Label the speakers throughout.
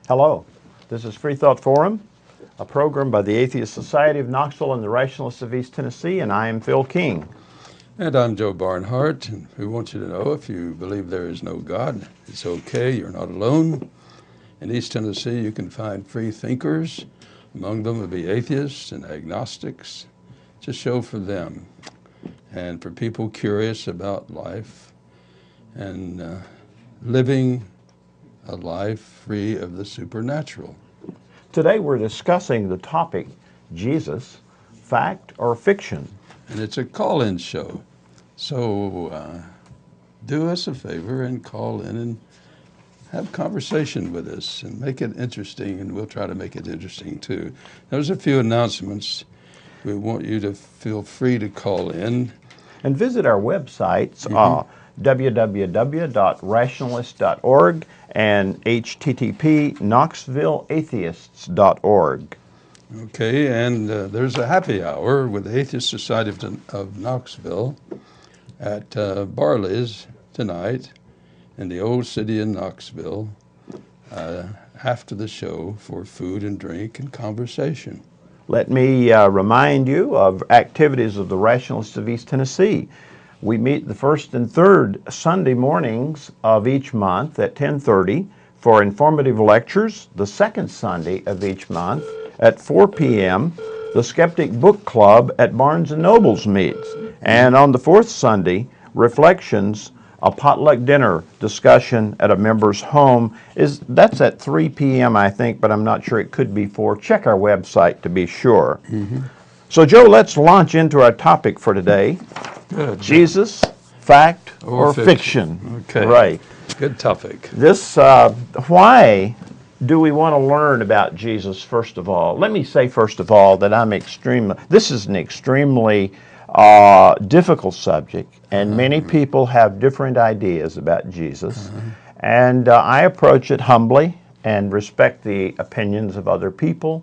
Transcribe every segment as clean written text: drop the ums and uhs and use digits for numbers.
Speaker 1: Hello, this is Freethought Forum, a program by the Atheist Society of Knoxville and the Rationalists of East Tennessee, and I am Phil King.
Speaker 2: And I'm Joe Barnhart, and we want you to know if you believe there is no God, it's okay, you're not alone. In East Tennessee, you can find free thinkers. Among them would be atheists and agnostics. It's a show for them and for people curious about life and living a life free of the supernatural.
Speaker 1: Today we're discussing the topic, Jesus, fact or fiction?
Speaker 2: And it's a call-in show. So do us a favor and call in and have conversation with us and make it interesting, and we'll try to make it interesting too. There's a few announcements. We want you to feel free to call in.
Speaker 1: And visit our websites, www.rationalist.org and http knoxvilleatheists.org.
Speaker 2: Okay, and there's a happy hour with the Atheist Society of Knoxville at Barley's tonight in the old city in Knoxville after the show for food and drink and conversation.
Speaker 1: Let me remind you of activities of the Rationalists of East Tennessee. We meet the first and third Sunday mornings of each month at 10:30 for informative lectures. The second Sunday of each month at 4 p.m., the Skeptic Book Club at Barnes & Noble's meets. And on the fourth Sunday, Reflections, a potluck dinner discussion at a member's home. That's at 3 p.m., I think, but I'm not sure. It could be 4. Check our website to be sure. So, Joe, let's launch into our topic for today.
Speaker 2: Good.
Speaker 1: Jesus, fact or fiction?
Speaker 2: Okay.
Speaker 1: Right.
Speaker 2: Good topic.
Speaker 1: This, why do we want to learn about Jesus, first of all? Let me say, first of all, that this is an extremely difficult subject, and many people have different ideas about Jesus. And I approach it humbly and respect the opinions of other people.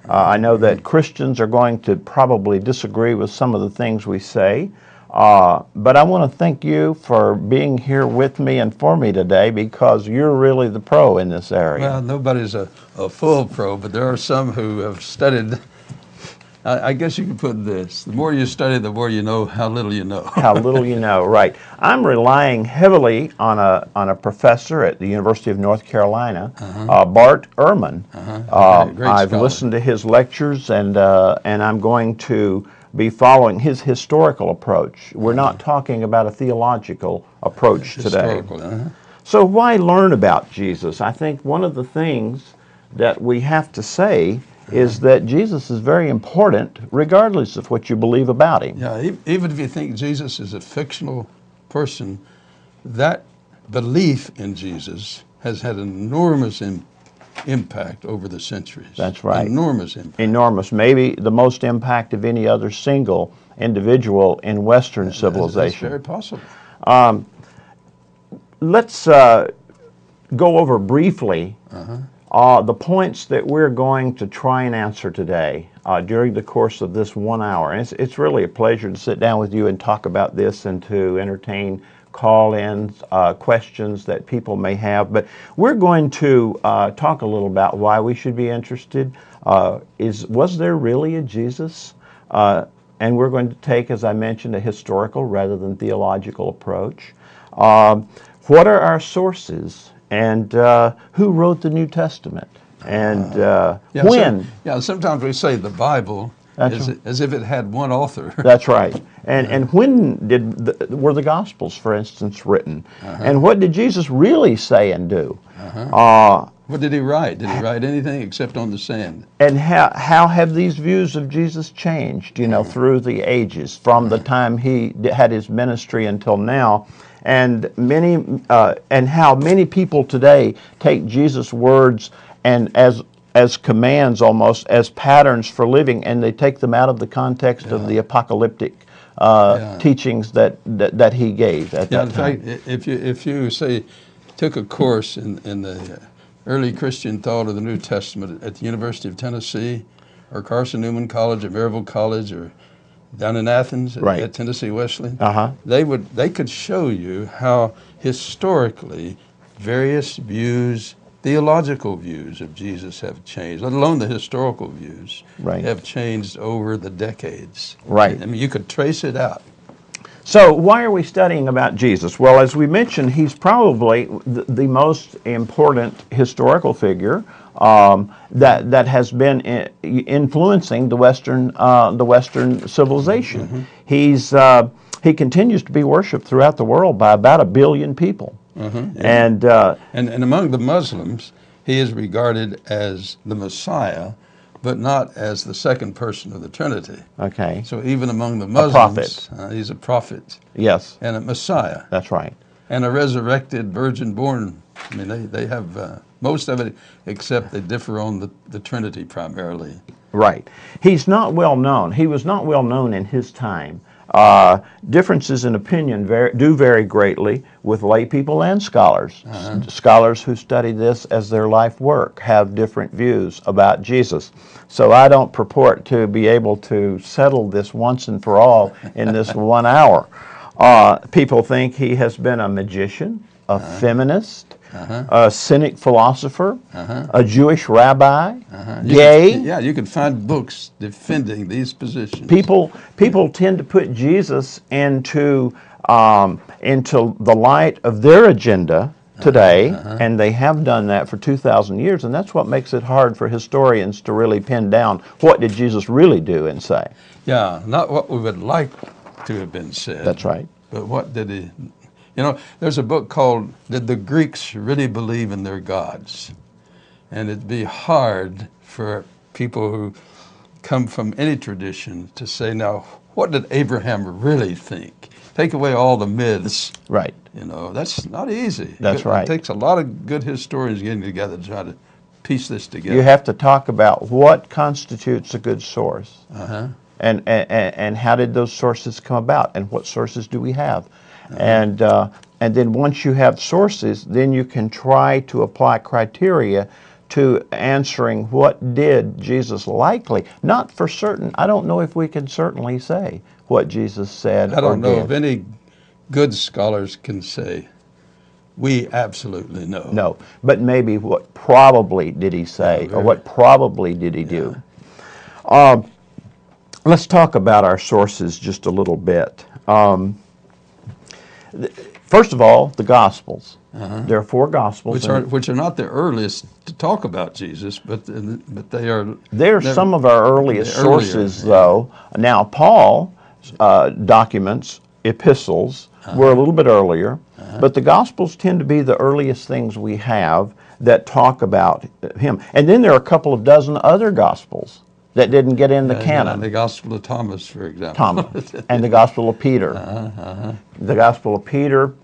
Speaker 1: I know that Christians are going to probably disagree with some of the things we say, but I want to thank you for being here with me and for me today, because you're really the pro in this area.
Speaker 2: Well, nobody's a full pro, but there are some who have studied. I guess you could put this: the more you study, the more you know how little you know.
Speaker 1: How little you know, right. I'm relying heavily on a professor at the University of North Carolina, Bart Ehrman. I've listened to his lectures, and I'm going to be following his historical approach. We're not talking about a theological approach today. So why learn about Jesus? I think one of the things that we have to say is that Jesus is very important regardless of what you believe about him.
Speaker 2: Yeah, even if you think Jesus is a fictional person, that belief in Jesus has had enormous impact over the centuries.
Speaker 1: That's right.
Speaker 2: Enormous impact.
Speaker 1: Enormous. Maybe the most impact of any other single individual in Western civilization.
Speaker 2: That's very possible.
Speaker 1: Let's go over briefly the points that we're going to try and answer today during the course of this 1 hour. And it's really a pleasure to sit down with you and talk about this and to entertain call-ins, questions that people may have. But we're going to talk a little about why we should be interested. Was there really a Jesus? And we're going to take, as I mentioned, a historical rather than theological approach. What are our sources? And who wrote the New Testament? And when?
Speaker 2: Sometimes we say the Bible as if it had one author.
Speaker 1: That's right. And when were the Gospels, for instance, written? And what did Jesus really say and do?
Speaker 2: What did he write? Did he write anything except on the sand?
Speaker 1: And how have these views of Jesus changed, through the ages, from the time he had his ministry until now? And how many people today take Jesus' words and as commands, almost as patterns for living, and they take them out of the context of the apocalyptic teachings that he gave at that time.
Speaker 2: In fact, if you say took a course in the early Christian thought of the New Testament at the University of Tennessee, or Carson Newman College, or Maryville College, or down in Athens at Tennessee Wesleyan, they could show you how historically various views theological views of Jesus have changed, let alone the historical views,
Speaker 1: Right.
Speaker 2: have changed over the decades.
Speaker 1: Right.
Speaker 2: I mean, you could trace it out.
Speaker 1: So why are we studying about Jesus? Well, as we mentioned, he's probably the most important historical figure that has been influencing the Western civilization. He continues to be worshipped throughout the world by about 1 billion people. And
Speaker 2: among the Muslims, he is regarded as the Messiah, but not as the second person of the Trinity.
Speaker 1: Okay.
Speaker 2: So even among the Muslims, he's a prophet.
Speaker 1: Yes.
Speaker 2: And a Messiah.
Speaker 1: That's right.
Speaker 2: And a resurrected virgin born. I mean, they have most of it, except they differ on the Trinity primarily.
Speaker 1: Right. He's not well known. He was not well known in his time. Differences in opinion do vary greatly with lay people and scholars. Scholars who study this as their life work have different views about Jesus. So I don't purport to be able to settle this once and for all in this 1 hour. People think he has been a magician, a feminist, a cynic philosopher, a Jewish rabbi, gay.
Speaker 2: You can find books defending these positions.
Speaker 1: People tend to put Jesus into the light of their agenda today, and they have done that for 2,000 years, and that's what makes it hard for historians to really pin down what did Jesus really do and say.
Speaker 2: Yeah, not what we would like to have been said.
Speaker 1: That's right.
Speaker 2: But what did he... You know, there's a book called Did the Greeks Really Believe in Their Gods? And it'd be hard for people who come from any tradition to say, now, what did Abraham really think? Take away all the myths.
Speaker 1: Right.
Speaker 2: You know, that's not easy.
Speaker 1: That's right.
Speaker 2: It takes a lot of good historians getting together to try to piece this together.
Speaker 1: You have to talk about what constitutes a good source. And how did those sources come about, and what sources do we have? And then once you have sources, then you can try to apply criteria to answering what did Jesus likely, not for certain. I don't know if we can certainly say what Jesus said.
Speaker 2: I don't know if any good scholars can say, we absolutely know.
Speaker 1: No, but maybe what probably did he say, or what probably did he do. Let's talk about our sources just a little bit. First of all, the Gospels. There are 4 Gospels,
Speaker 2: which are not the earliest to talk about Jesus, but they are.
Speaker 1: They're some of our earliest sources, though. Now, Paul's documents, epistles, were a little bit earlier, but the Gospels tend to be the earliest things we have that talk about him. And then there are a couple of dozen other Gospels that didn't get in the canon.
Speaker 2: The Gospel of Thomas, for example.
Speaker 1: Thomas, and the Gospel of Peter. The Gospel of Peter,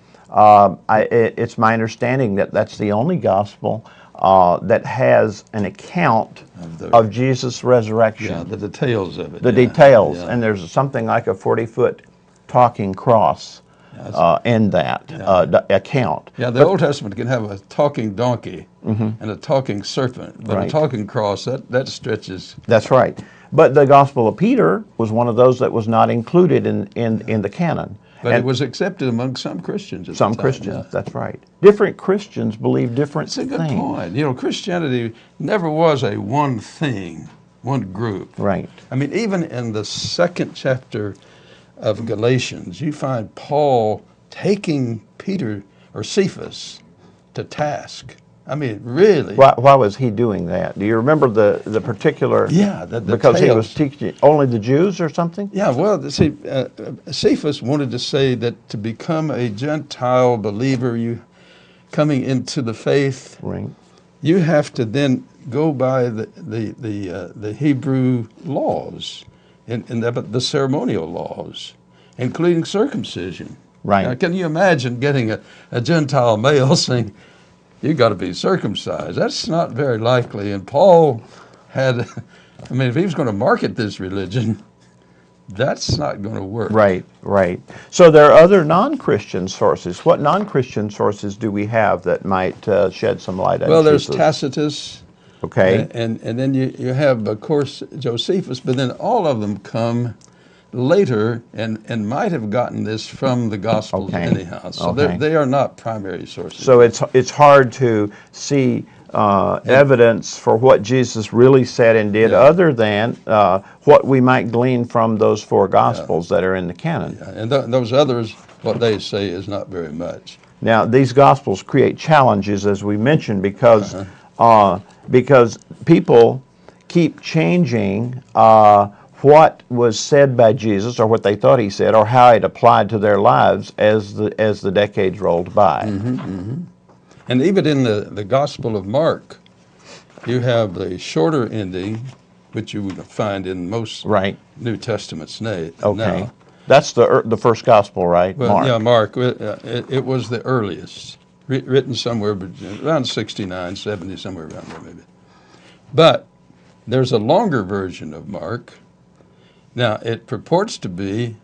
Speaker 1: it's my understanding that that's the only Gospel that has an account of Jesus' resurrection.
Speaker 2: Yeah, the details of it.
Speaker 1: The details, and there's something like a 40-foot talking cross in that account.
Speaker 2: Yeah, the Old Testament can have a talking donkey and a talking serpent, but a talking cross, that stretches.
Speaker 1: That's right. But the Gospel of Peter was one of those that was not included in the canon.
Speaker 2: But it was accepted among some Christians at
Speaker 1: some
Speaker 2: the time.
Speaker 1: Christians, that's right. Different Christians believe different things.
Speaker 2: That's a good point. You know, Christianity never was a one thing, one group.
Speaker 1: Right.
Speaker 2: I mean, even in the 2nd chapter of Galatians, you find Paul taking Peter or Cephas to task. I mean, really.
Speaker 1: Why was he doing that? Do you remember the particular?
Speaker 2: Yeah,
Speaker 1: because he was teaching only the Jews or something?
Speaker 2: Yeah, well, see, Cephas wanted to say that to become a Gentile believer, you coming into the faith,
Speaker 1: right,
Speaker 2: you have to then go by the Hebrew laws and the ceremonial laws, including circumcision.
Speaker 1: Right.
Speaker 2: Now, can you imagine getting a Gentile male saying, you got to be circumcised? That's not very likely. And Paul had, I mean, if he was going to market this religion, that's not going to work.
Speaker 1: Right, right. So there are other non-Christian sources. What non-Christian sources do we have that might shed some light on
Speaker 2: Well, there's
Speaker 1: Jesus?
Speaker 2: Tacitus.
Speaker 1: Okay.
Speaker 2: And then you have, of course, Josephus, but then all of them come later and might have gotten this from the Gospels anyhow. So they are not primary sources.
Speaker 1: So it's hard to see evidence for what Jesus really said and did, other than what we might glean from those 4 Gospels that are in the canon.
Speaker 2: Yeah. And those others, what they say is not very much.
Speaker 1: Now, these Gospels create challenges, as we mentioned, because people keep changing what was said by Jesus, or what they thought he said, or how it applied to their lives as the decades rolled by.
Speaker 2: And even in the Gospel of Mark, you have the shorter ending, which you would find in most New Testaments now.
Speaker 1: Okay. That's the first Gospel, right?
Speaker 2: Well,
Speaker 1: Mark.
Speaker 2: yeah, Mark. It was the earliest, written somewhere around 69, 70, somewhere around there maybe. But there's a longer version of Mark. Now, it purports to be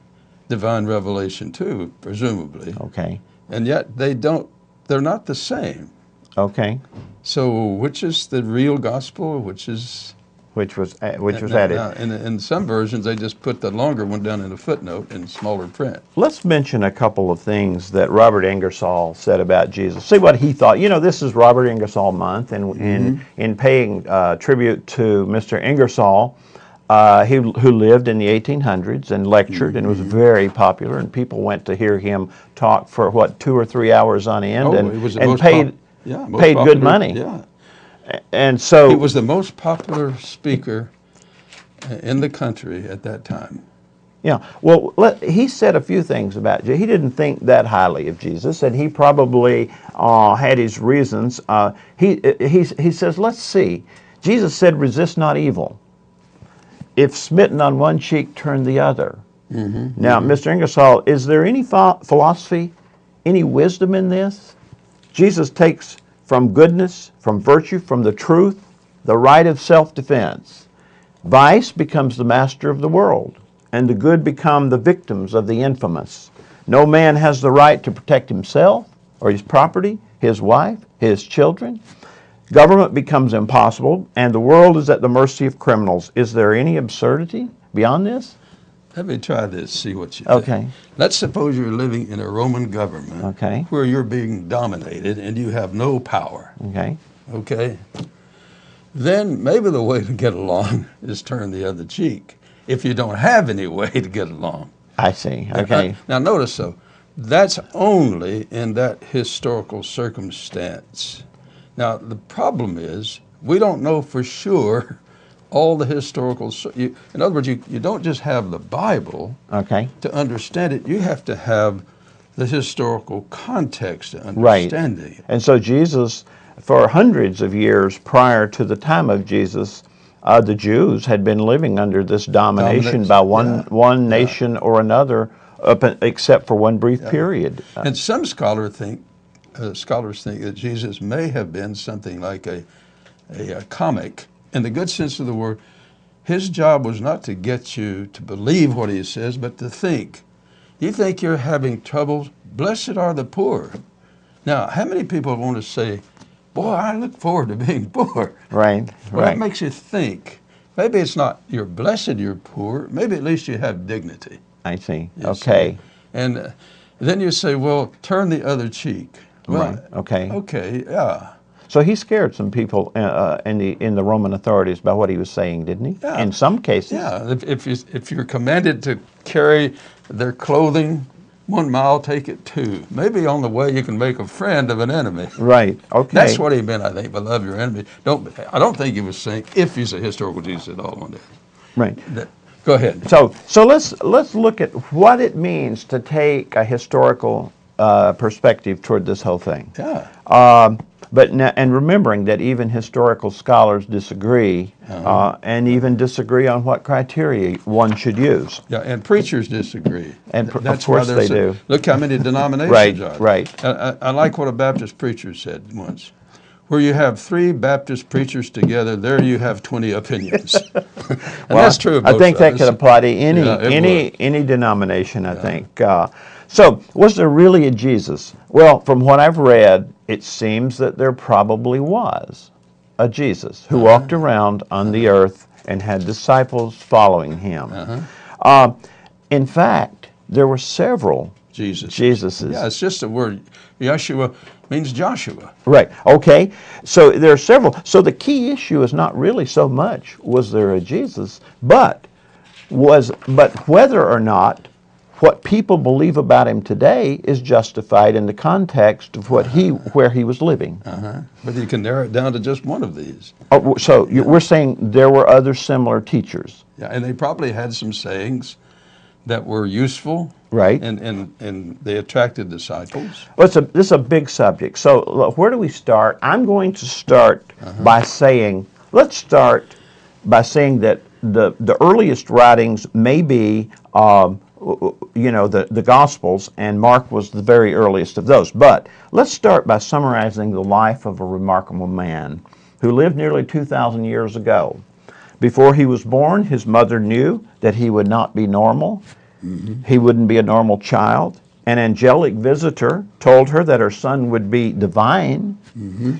Speaker 2: divine revelation too, presumably.
Speaker 1: Okay.
Speaker 2: And yet they're not the same.
Speaker 1: Okay.
Speaker 2: So which is the real gospel? Which was
Speaker 1: added?
Speaker 2: Now, in some versions, they just put the longer one down in a footnote in smaller print.
Speaker 1: Let's mention a couple of things that Robert Ingersoll said about Jesus. See what he thought. You know, this is Robert Ingersoll month, and in paying tribute to Mr. Ingersoll, who lived in the 1800s and lectured and was very popular, and people went to hear him talk for 2 or 3 hours on end, and paid good money.
Speaker 2: Yeah.
Speaker 1: And so
Speaker 2: he was the most popular speaker in the country at that time.
Speaker 1: Yeah. Well, he said a few things about Jesus. He didn't think that highly of Jesus, and he probably had his reasons. He says, let's see. Jesus said, resist not evil. If smitten on one cheek, turn the other. Now, Mr. Ingersoll, is there any philosophy, any wisdom in this? Jesus takes from goodness, from virtue, from the truth, the right of self-defense. Vice becomes the master of the world, and the good become the victims of the infamous. No man has the right to protect himself or his property, his wife, his children. Government becomes impossible, and the world is at the mercy of criminals. Is there any absurdity beyond this?
Speaker 2: Let me try this, see what you
Speaker 1: think.
Speaker 2: Okay. Let's suppose you're living in a Roman government where you're being dominated and you have no power. Okay? Then maybe the way to get along is turn the other cheek, if you don't have any way to get along.
Speaker 1: I see. Okay.
Speaker 2: Now notice, though, that's only in that historical circumstance. Now, the problem is we don't know for sure all the historical, in other words, you don't just have the Bible to understand it. You have to have the historical context to understand it.
Speaker 1: And so Jesus, for hundreds of years prior to the time of Jesus, the Jews had been living under this domination by one nation or another, except for one brief period.
Speaker 2: And some scholars think that Jesus may have been something like a comic. In the good sense of the word, his job was not to get you to believe what he says, but to think. You think you're having trouble? Blessed are the poor. Now, how many people want to say, boy, I look forward to being poor?
Speaker 1: Right.
Speaker 2: Well, that makes you think. Maybe it's not you're blessed you're poor. Maybe at least you have dignity.
Speaker 1: I see. Okay.
Speaker 2: And then you say, well, turn the other cheek. Well,
Speaker 1: right. Okay.
Speaker 2: Okay, yeah.
Speaker 1: So he scared some people in the Roman authorities by what he was saying, didn't he?
Speaker 2: Yeah.
Speaker 1: In some cases.
Speaker 2: Yeah. If you're commanded to carry their clothing 1 mile, take it 2. Maybe on the way you can make a friend of an enemy.
Speaker 1: Right. Okay.
Speaker 2: That's what he meant, I think, by love your enemy. I don't think he was saying if he's a historical Jesus at all on that.
Speaker 1: Right.
Speaker 2: Go ahead.
Speaker 1: So let's look at what it means to take a historical perspective toward this whole thing.
Speaker 2: Yeah.
Speaker 1: But now, and remembering that even historical scholars disagree, and even disagree on what criteria one should use.
Speaker 2: Yeah, and preachers disagree.
Speaker 1: And of course they do.
Speaker 2: Look how many denominations are there.
Speaker 1: Right.
Speaker 2: I like what a Baptist preacher said once. Where you have 3 Baptist preachers together, there you have 20 opinions. And
Speaker 1: well,
Speaker 2: that's true of
Speaker 1: I
Speaker 2: both
Speaker 1: think that
Speaker 2: sides.
Speaker 1: could apply to any denomination, I think. So, was there really a Jesus? Well, from what I've read, it seems that there probably was a Jesus who walked around on the earth and had disciples following him. In fact, there were several Jesuses.
Speaker 2: Yeah, it's just a word. Yeshua, means Joshua.
Speaker 1: Right. Okay. So there are several. So the key issue is not really so much was there a Jesus, but whether or not what people believe about him today is justified in the context of where he was living.
Speaker 2: But you can narrow it down to just one of these.
Speaker 1: Oh, so we're saying there were other similar teachers.
Speaker 2: Yeah, and they probably had some sayings that were useful.
Speaker 1: Right.
Speaker 2: And they attracted disciples.
Speaker 1: Well, this is a big subject. So look, where do we start? I'm going to start by saying, let's start by saying that the earliest writings may be, the Gospels, and Mark was the very earliest of those. But let's start by summarizing the life of a remarkable man who lived nearly 2,000 years ago. Before he was born, his mother knew that he would not be normal. He wouldn't be a normal child. An angelic visitor told her that her son would be divine.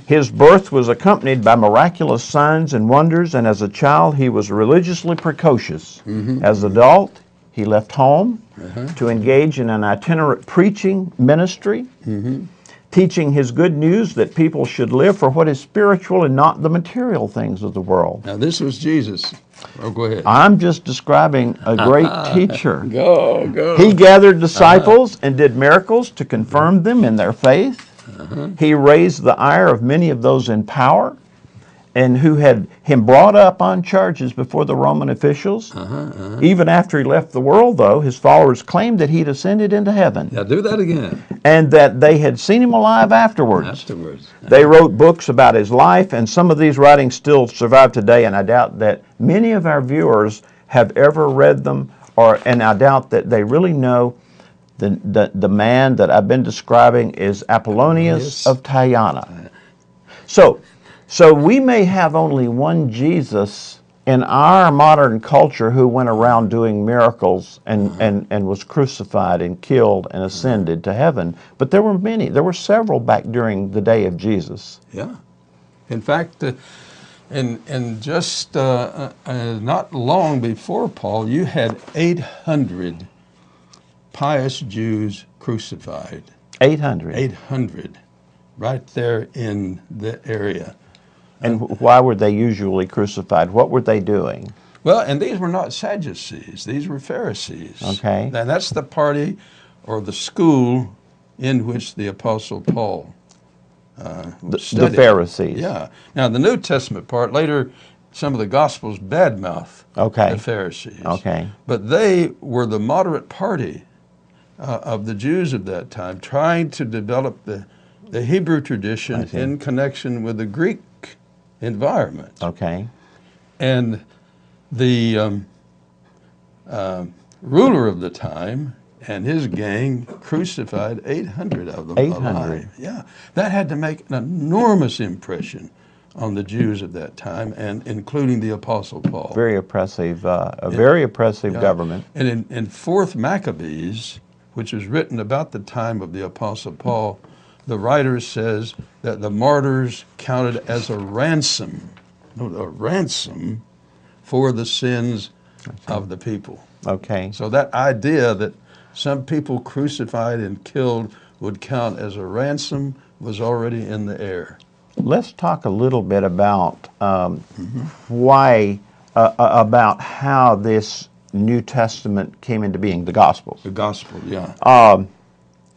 Speaker 1: His birth was accompanied by miraculous signs and wonders, and as a child he was religiously precocious. As an adult, he left home to engage in an itinerant preaching ministry, teaching his good news that people should live for what is spiritual and not the material things of the world.
Speaker 2: Now this was Jesus. Oh, go ahead.
Speaker 1: I'm just describing a great teacher.
Speaker 2: Go.
Speaker 1: He gathered disciples and did miracles to confirm them in their faith. He raised the ire of many of those in power and who had him brought up on charges before the Roman officials. Even after he left the world, though, his followers claimed that he'd ascended into heaven.
Speaker 2: Now do that again.
Speaker 1: And that they had seen him alive afterwards. They wrote books about his life, and some of these writings still survive today, and I doubt that many of our viewers have ever read them, and I doubt that they really know the man that I've been describing is Apollonius of Tyana. So we may have only one Jesus in our modern culture who went around doing miracles and was crucified and killed and ascended to heaven. But there were many. There were several back during the day of Jesus.
Speaker 2: Yeah. In fact, and just not long before Paul, you had 800 pious Jews crucified.
Speaker 1: 800?
Speaker 2: 800, right there in the area.
Speaker 1: And why were they usually crucified? What were they doing?
Speaker 2: Well, and these were not Sadducees. These were Pharisees.
Speaker 1: Okay.
Speaker 2: And that's the party or the school in which the Apostle Paul studied.
Speaker 1: The Pharisees.
Speaker 2: Yeah. Now, the New Testament part, later some of the Gospels badmouth the Pharisees.
Speaker 1: Okay.
Speaker 2: But they were the moderate party of the Jews of that time, trying to develop the Hebrew tradition in connection with the Greek environment.
Speaker 1: Okay.
Speaker 2: And the ruler of the time and his gang crucified 800 of them
Speaker 1: 800.
Speaker 2: alive. Yeah, that had to make an enormous impression on the Jews of that time, and including the Apostle Paul.
Speaker 1: Very oppressive, very oppressive government.
Speaker 2: And in 4th Maccabees, which was written about the time of the Apostle Paul, the writer says that the martyrs counted as a ransom for the sins of the people.
Speaker 1: Okay.
Speaker 2: So that idea that some people crucified and killed would count as a ransom was already in the air.
Speaker 1: Let's talk a little bit about about how this New Testament came into being, the Gospels.
Speaker 2: The Gospel, yeah.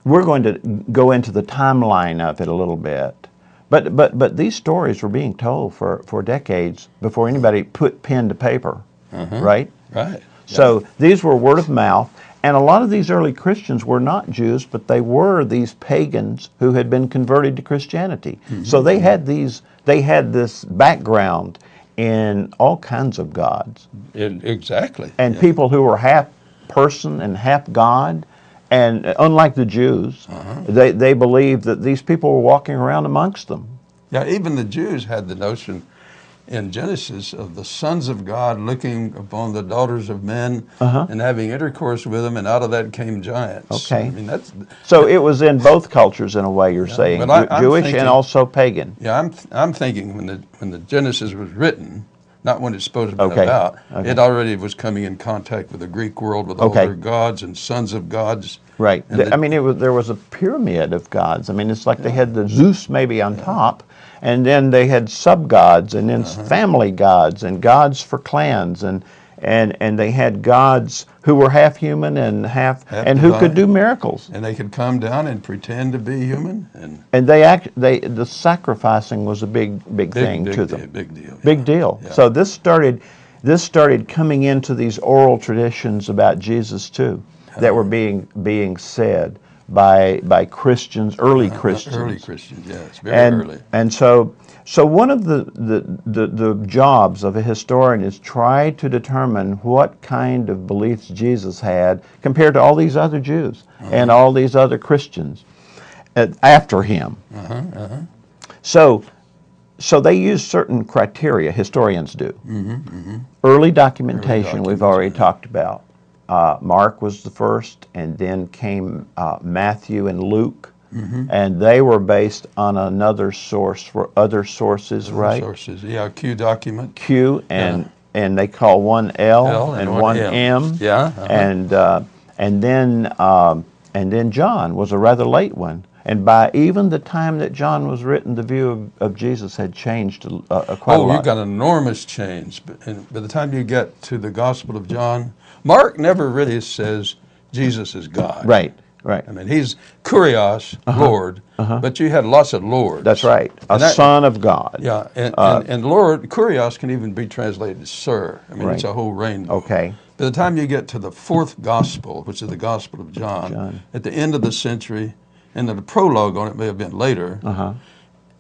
Speaker 1: We're going to go into the timeline of it a little bit. But these stories were being told for decades before anybody put pen to paper, right?
Speaker 2: Right.
Speaker 1: So these were word of mouth, and a lot of these early Christians were not Jews, but they were these pagans who had been converted to Christianity. So they had this background in all kinds of gods.
Speaker 2: Exactly.
Speaker 1: And people who were half person and half God. And unlike the Jews, they believed that these people were walking around amongst them.
Speaker 2: Yeah, even the Jews had the notion in Genesis of the sons of God looking upon the daughters of men and having intercourse with them, and out of that came giants.
Speaker 1: Okay.
Speaker 2: I mean,
Speaker 1: so it was in both cultures in a way, you're saying, Jewish and also pagan.
Speaker 2: Yeah, I'm thinking when the Genesis was written, not when it's supposed to be
Speaker 1: Okay.
Speaker 2: about.
Speaker 1: Okay.
Speaker 2: It already was coming in contact with the Greek world, with all
Speaker 1: Okay.
Speaker 2: their gods and sons of gods.
Speaker 1: Right.
Speaker 2: And
Speaker 1: I mean, there was a pyramid of gods. I mean, it's like they had the Zeus maybe on top, and then they had sub-gods, and then family gods, and gods for clans, and they had gods who were half human and half and who could do miracles.
Speaker 2: And they could come down and pretend to be human.
Speaker 1: And the sacrificing was a big thing to them.
Speaker 2: Big deal.
Speaker 1: Big deal.
Speaker 2: Yeah.
Speaker 1: So this started coming into these oral traditions about Jesus too, that were being said by Christians, early Christians.
Speaker 2: Early Christians, yes, very early.
Speaker 1: And so one of the jobs of a historian is try to determine what kind of beliefs Jesus had compared to all these other Jews and all these other Christians after him. So they use certain criteria, historians do. Early documentation we've already talked about. Mark was the first, and then came Matthew and Luke, and they were based on another source for other sources, right?
Speaker 2: Sources, yeah, Q document.
Speaker 1: Q, and they call one L and one M.
Speaker 2: Yeah.
Speaker 1: And then John was a rather late one. And by even the time that John was written, the view of Jesus had changed quite a lot.
Speaker 2: You've got an enormous change. And by the time you get to the Gospel of John, Mark never really says Jesus is God.
Speaker 1: Right.
Speaker 2: I mean, he's Kurios, Lord, but you had lots of lords.
Speaker 1: That's right. Son of God.
Speaker 2: Yeah, and Lord, Kurios can even be translated as Sir. I mean, it's a whole rainbow.
Speaker 1: Okay.
Speaker 2: By the time you get to the fourth Gospel, which is the Gospel of John, at the end of the century, and the prologue on it may have been later,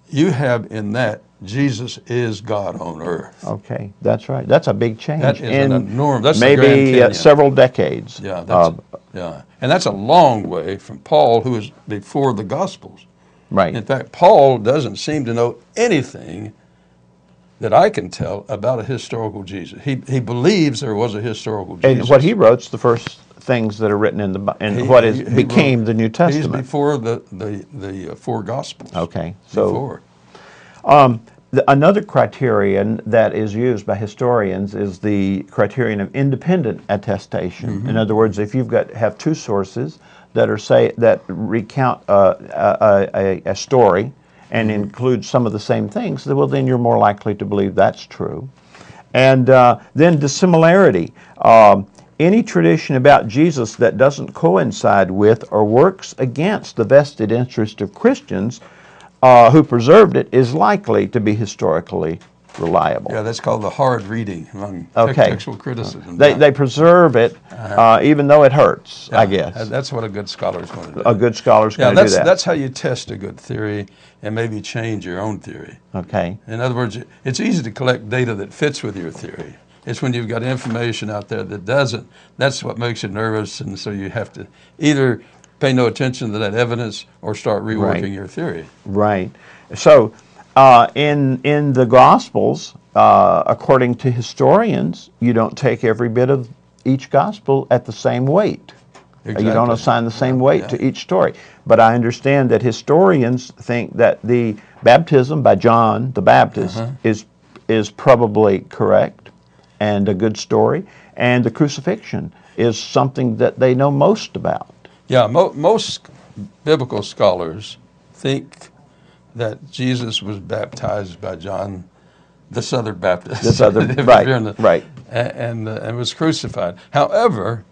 Speaker 2: you have in that Jesus is God on earth.
Speaker 1: Okay, that's right. That's a big change.
Speaker 2: That is an enormous. That's
Speaker 1: maybe several decades.
Speaker 2: Yeah, and that's a long way from Paul, who was before the Gospels.
Speaker 1: Right.
Speaker 2: In fact, Paul doesn't seem to know anything that I can tell about a historical Jesus. He believes there was a historical Jesus.
Speaker 1: And what he wrote's the first things that are written in became the New Testament.
Speaker 2: He's before the four Gospels.
Speaker 1: Okay, so another criterion that is used by historians is the criterion of independent attestation. In other words, if you've have two sources that recount a story and include some of the same things, then you're more likely to believe that's true. And then dissimilarity. Any tradition about Jesus that doesn't coincide with or works against the vested interest of Christians who preserved it is likely to be, historically reliable.
Speaker 2: Yeah, that's called the hard reading among textual criticism.
Speaker 1: They preserve it even though it hurts, I guess.
Speaker 2: That's what a good scholar is going to do.
Speaker 1: A good scholar's going to do that.
Speaker 2: That's how you test a good theory and maybe change your own theory.
Speaker 1: Okay.
Speaker 2: In other words, it's easy to collect data that fits with your theory. It's when you've got information out there that doesn't. That's what makes you nervous, and so you have to either pay no attention to that evidence or start reworking your theory.
Speaker 1: Right. So in the Gospels, according to historians, you don't take every bit of each Gospel at the same weight. Exactly. You don't assign the same weight to each story. But I understand that historians think that the baptism by John the Baptist is probably correct and a good story, and the crucifixion is something that they know most about.
Speaker 2: Yeah, most biblical scholars think that Jesus was baptized by John, the Southern Baptist.
Speaker 1: Right.
Speaker 2: And was crucified. However,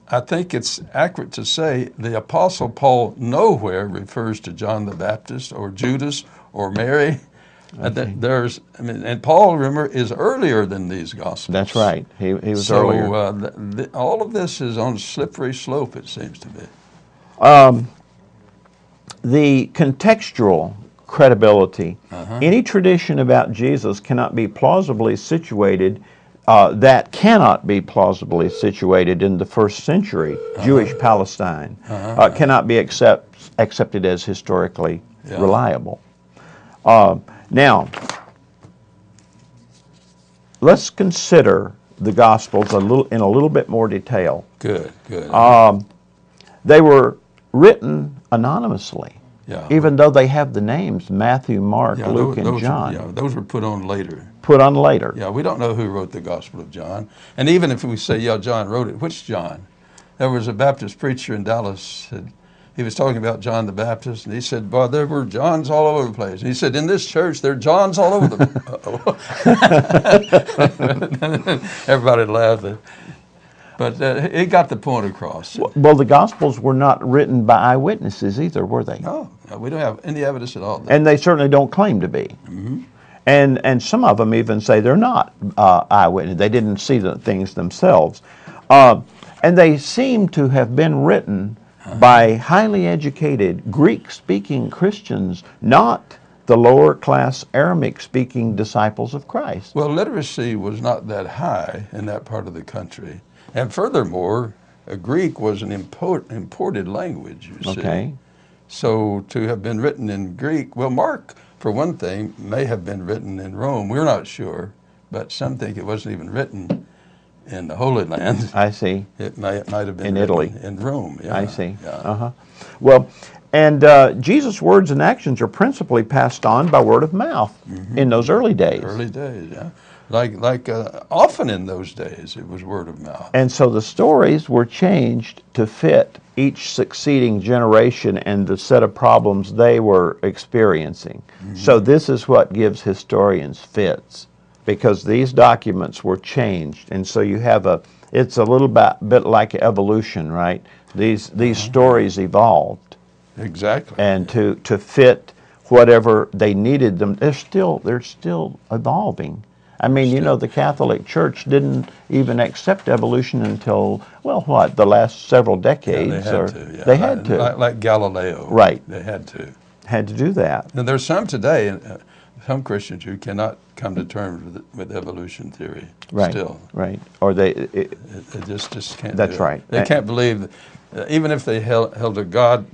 Speaker 2: I think it's accurate to say the Apostle Paul nowhere refers to John the Baptist or Judas or Mary. And Paul, remember, is earlier than these Gospels.
Speaker 1: That's right. He was earlier.
Speaker 2: So all of this is on a slippery slope, it seems to be.
Speaker 1: The contextual credibility. Any tradition about Jesus cannot be plausibly situated cannot be plausibly situated in the first century Jewish Palestine, cannot be accepted as historically reliable. Now, let's consider the Gospels in a little bit more detail.
Speaker 2: Good.
Speaker 1: They were written anonymously.
Speaker 2: Yeah.
Speaker 1: Even though they have the names Matthew, Mark,
Speaker 2: Yeah,
Speaker 1: Luke, and
Speaker 2: those
Speaker 1: John.
Speaker 2: Yeah, those were put on later.
Speaker 1: Put on later.
Speaker 2: Yeah, we don't know who wrote the Gospel of John. And even if we say, yeah, John wrote it, which John? There was a Baptist preacher in Dallas. He was talking about John the Baptist, and he said, boy, there were Johns all over the place. And he said, in this church, there are Johns all over the Everybody laughed. But it got the point across.
Speaker 1: Well, the Gospels were not written by eyewitnesses either, were they?
Speaker 2: No, we don't have any evidence at all.
Speaker 1: And they certainly don't claim to be.
Speaker 2: Mm-hmm.
Speaker 1: And some of them even say they're not eyewitnesses. They didn't see the things themselves. And they seem to have been written by highly educated Greek-speaking Christians, not the lower-class Aramaic-speaking disciples of Christ.
Speaker 2: Well, literacy was not that high in that part of the country. And furthermore, Greek was an imported language, you see.
Speaker 1: Okay.
Speaker 2: So to have been written in Greek, well, Mark, for one thing, may have been written in Rome. We're not sure, but some think it wasn't even written in the Holy Land.
Speaker 1: I see.
Speaker 2: It might have been
Speaker 1: in Italy.
Speaker 2: In Rome. Yeah.
Speaker 1: I see.
Speaker 2: Yeah.
Speaker 1: Well, and Jesus' words and actions are principally passed on by word of mouth in those early days.
Speaker 2: Early days, yeah. Like often in those days, it was word of mouth.
Speaker 1: And so the stories were changed to fit each succeeding generation and the set of problems they were experiencing. So this is what gives historians fits, because these documents were changed. And so you have it's a little bit like evolution, right? These stories evolved.
Speaker 2: Exactly.
Speaker 1: And to fit whatever they needed them, they're still evolving. I mean, you know, the Catholic Church didn't even accept evolution until, well, what, the last several decades?
Speaker 2: Yeah, they had to. Yeah.
Speaker 1: They had to.
Speaker 2: Like Galileo.
Speaker 1: Right.
Speaker 2: They had to.
Speaker 1: Had to do that.
Speaker 2: And there's some today, some Christians who cannot come to terms with evolution theory.
Speaker 1: Right.
Speaker 2: Still.
Speaker 1: Right. Or they
Speaker 2: just can't.
Speaker 1: That's
Speaker 2: do it.
Speaker 1: right.
Speaker 2: They can't believe, even if they held to God,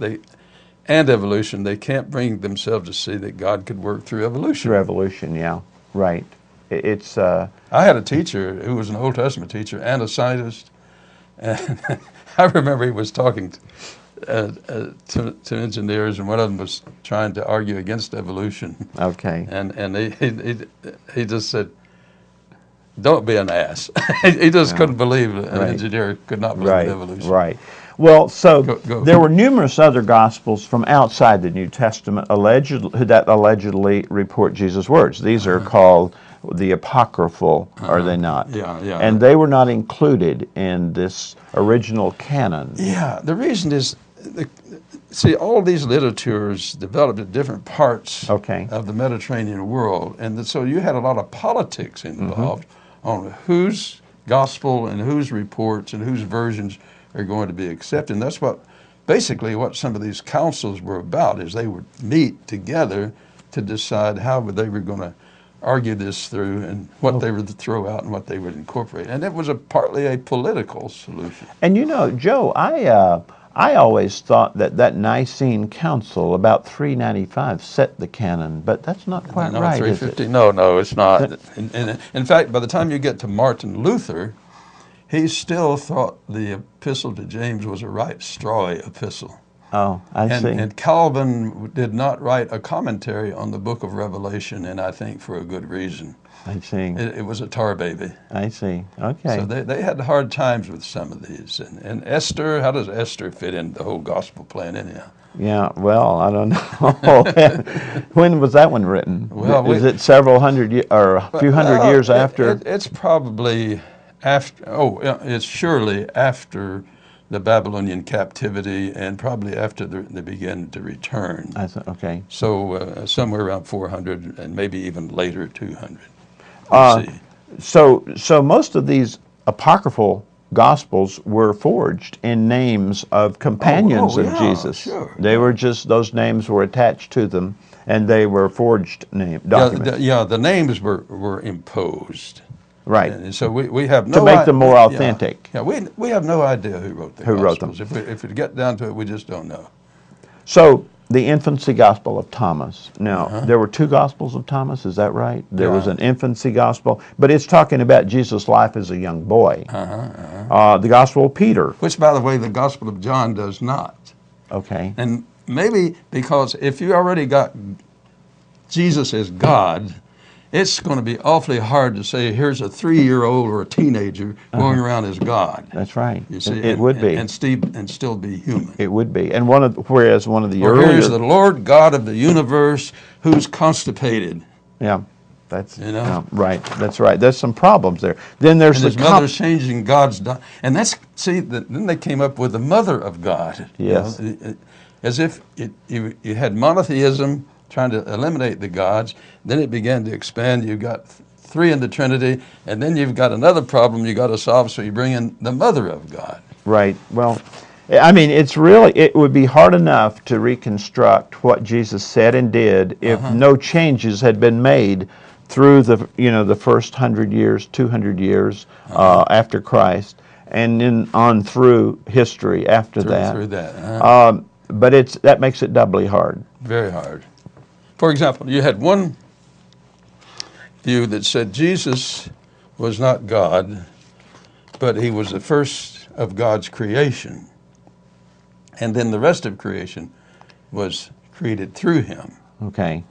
Speaker 2: and evolution, they can't bring themselves to see that God could work through evolution.
Speaker 1: Through evolution, yeah. Right. It's.
Speaker 2: I had a teacher who was an Old Testament teacher and a scientist, and I remember he was talking to engineers, and one of them was trying to argue against evolution.
Speaker 1: Okay.
Speaker 2: And he just said, "Don't be an ass." He just couldn't believe an engineer could not believe in evolution.
Speaker 1: Right. Well, so
Speaker 2: Go.
Speaker 1: there were numerous other Gospels from outside the New Testament that allegedly report Jesus' words. These are called the apocryphal, are they not?
Speaker 2: Yeah.
Speaker 1: And they were not included in this original canon.
Speaker 2: Yeah, the reason is, see, all these literatures developed at different parts of the Mediterranean world, and so you had a lot of politics involved on whose gospel and whose reports and whose versions are going to be accepted. And that's basically what some of these councils were about, is they would meet together to decide how they were going to argue this through and what they would throw out and what they would incorporate. And it was partly a political solution.
Speaker 1: And you know, Joe, I always thought that Nicene Council about 395 set the canon, but that's not quite right,
Speaker 2: 350.
Speaker 1: is it?
Speaker 2: No, it's not. In fact, by the time you get to Martin Luther, he still thought the epistle to James was a right strawy epistle.
Speaker 1: Oh, I see.
Speaker 2: And Calvin did not write a commentary on the book of Revelation, and I think for a good reason.
Speaker 1: I see.
Speaker 2: It was a tar baby.
Speaker 1: I see. Okay.
Speaker 2: So they had hard times with some of these. And Esther, how does Esther fit in the whole gospel plan anyhow?
Speaker 1: Yeah, well, I don't know. When was that one written?
Speaker 2: Well,
Speaker 1: is it several hundred or a few hundred years after?
Speaker 2: It's probably after. Oh, it's surely after the Babylonian captivity, and probably after they began to return.
Speaker 1: Okay.
Speaker 2: So somewhere around 400, and maybe even later 200.
Speaker 1: So most of these apocryphal Gospels were forged in names of companions of Jesus.
Speaker 2: Sure.
Speaker 1: They were just, those names were attached to them, and they were forged documents.
Speaker 2: The names were imposed.
Speaker 1: Right.
Speaker 2: And so we have no
Speaker 1: to make them more authentic.
Speaker 2: Yeah, we have no idea who wrote the Gospels.
Speaker 1: Wrote them.
Speaker 2: If we get down to it, we just don't know.
Speaker 1: So the infancy gospel of Thomas. Now, there were two Gospels of Thomas, is that right? There was an infancy gospel, but it's talking about Jesus' life as a young boy. The Gospel of Peter.
Speaker 2: Which, by the way, the Gospel of John does not.
Speaker 1: Okay.
Speaker 2: And maybe because if you already got Jesus as God, it's going to be awfully hard to say, here's a 3-year-old or a teenager going around as God.
Speaker 1: That's right.
Speaker 2: You see,
Speaker 1: It would be.
Speaker 2: And still be human.
Speaker 1: It would be. And whereas one of the
Speaker 2: Or
Speaker 1: earlier...
Speaker 2: here's the Lord God of the universe who's constipated.
Speaker 1: Yeah, that's right. That's right. There's some problems there. Then there's
Speaker 2: and his mother's changing God's... and that's, then they came up with the mother of God.
Speaker 1: Yes.
Speaker 2: As if you had monotheism, trying to eliminate the gods, then it began to expand. You've got 3 in the Trinity, and then you've got another problem you got to solve, so you bring in the mother of God.
Speaker 1: Right. Well, I mean, it would be hard enough to reconstruct what Jesus said and did if no changes had been made through the first 100 years, 200 years after Christ, and then on through history after that.
Speaker 2: Through that.
Speaker 1: But that makes it doubly hard.
Speaker 2: Very hard. For example, you had one view that said Jesus was not God, but he was the first of God's creation. And then the rest of creation was created through him.
Speaker 1: Okay.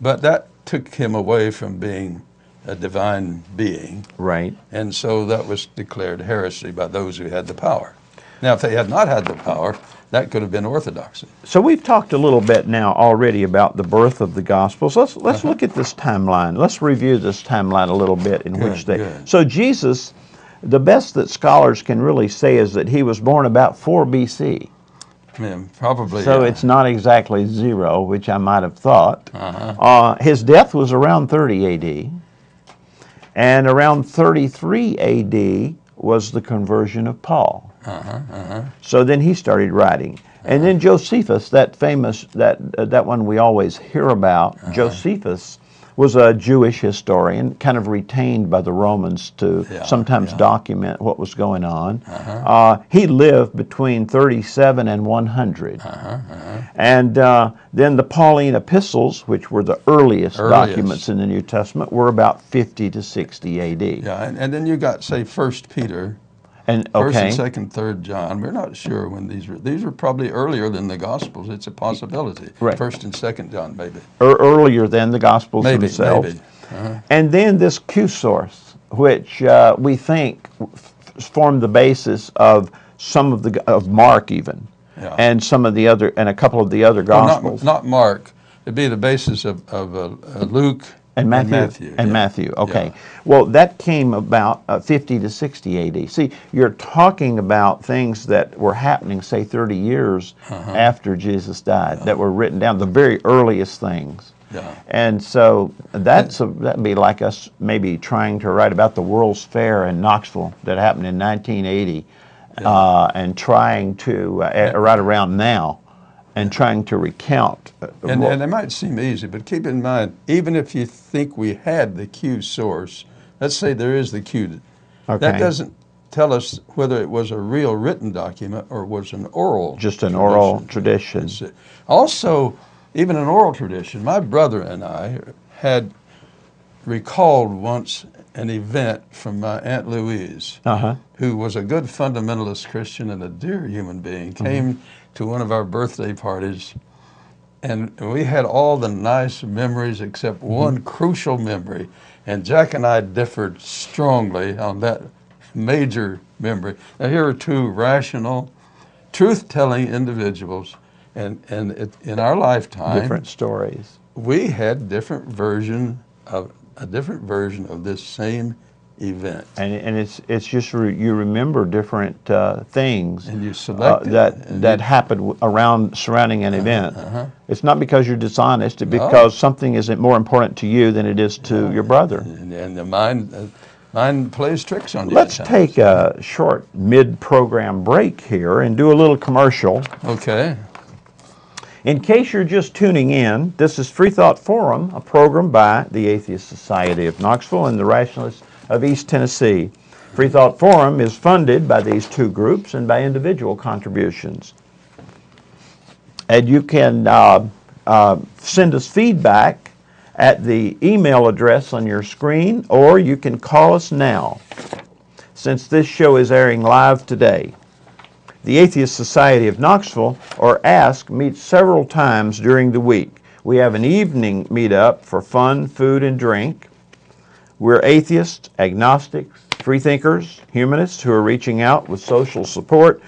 Speaker 2: But that took him away from being a divine being.
Speaker 1: Right.
Speaker 2: And so that was declared heresy by those who had the power. Now, if they had not had the power, that could have been orthodoxy.
Speaker 1: So we've talked a little bit now already about the birth of the Gospels. Let's look at this timeline. Let's review this timeline a little bit in which they...
Speaker 2: Good.
Speaker 1: So Jesus, the best that scholars can really say is that he was born about 4 B.C.
Speaker 2: Yeah, probably.
Speaker 1: So it's not exactly 0, which I might have thought. His death was around 30 A.D. And around 33 A.D. was the conversion of Paul. So then he started writing. And then Josephus, that famous, that one we always hear about, Josephus was a Jewish historian, kind of retained by the Romans to sometimes document what was going on. He lived between 37 and 100. And then the Pauline epistles, which were the earliest documents in the New Testament, were about 50 to 60 A.D.
Speaker 2: Yeah, and then you got, say, 1 Peter,
Speaker 1: and
Speaker 2: First and Second, Third John. We're not sure when these were. These were probably earlier than the Gospels. It's a possibility.
Speaker 1: Right.
Speaker 2: First and Second John, maybe.
Speaker 1: Earlier than the Gospels themselves.
Speaker 2: Maybe.
Speaker 1: And then this Q source, which we think formed the basis of some of Mark even, and some of the other, and a couple of the other Gospels.
Speaker 2: Not Mark. It'd be the basis of Luke.
Speaker 1: And Matthew. Matthew, okay. Yeah. Well, that came about 50 to 60 A.D. See, you're talking about things that were happening, say, 30 years after Jesus died, that were written down, the very earliest things.
Speaker 2: Yeah.
Speaker 1: And so that'd be like us maybe trying to write about the World's Fair in Knoxville that happened in 1980, and trying to right around now, and trying to recount.
Speaker 2: And it might seem easy, but keep in mind, even if you think we had the Q source, let's say there is the Q, that doesn't tell us whether it was a real written document or was an oral
Speaker 1: Just an oral tradition.
Speaker 2: Also, even an oral tradition, my brother and I had recalled once an event from my Aunt Louise, who was a good fundamentalist Christian and a dear human being, came to one of our birthday parties, and we had all the nice memories except one crucial memory, and Jack and I differed strongly on that major memory. Now here are two rational, truth-telling individuals, and in our lifetime,
Speaker 1: different stories.
Speaker 2: We had a different version of this same event,
Speaker 1: and it's just you remember different things,
Speaker 2: and you select
Speaker 1: that happened surrounding an event. It's not because you're dishonest; it's because something isn't more important to you than it is to your brother.
Speaker 2: And the mind plays tricks on you.
Speaker 1: Let's take a short mid-program break here and do a little commercial.
Speaker 2: Okay.
Speaker 1: In case you're just tuning in, this is Freethought Forum, a program by the Atheist Society of Knoxville and the Rationalists of East Tennessee. Freethought Forum is funded by these two groups and by individual contributions. And you can send us feedback at the email address on your screen, or you can call us now, since this show is airing live today. The Atheist Society of Knoxville, or ASK, meets several times during the week. We have an evening meetup for fun, food, and drink. We're atheists, agnostics, freethinkers, humanists who are reaching out with social support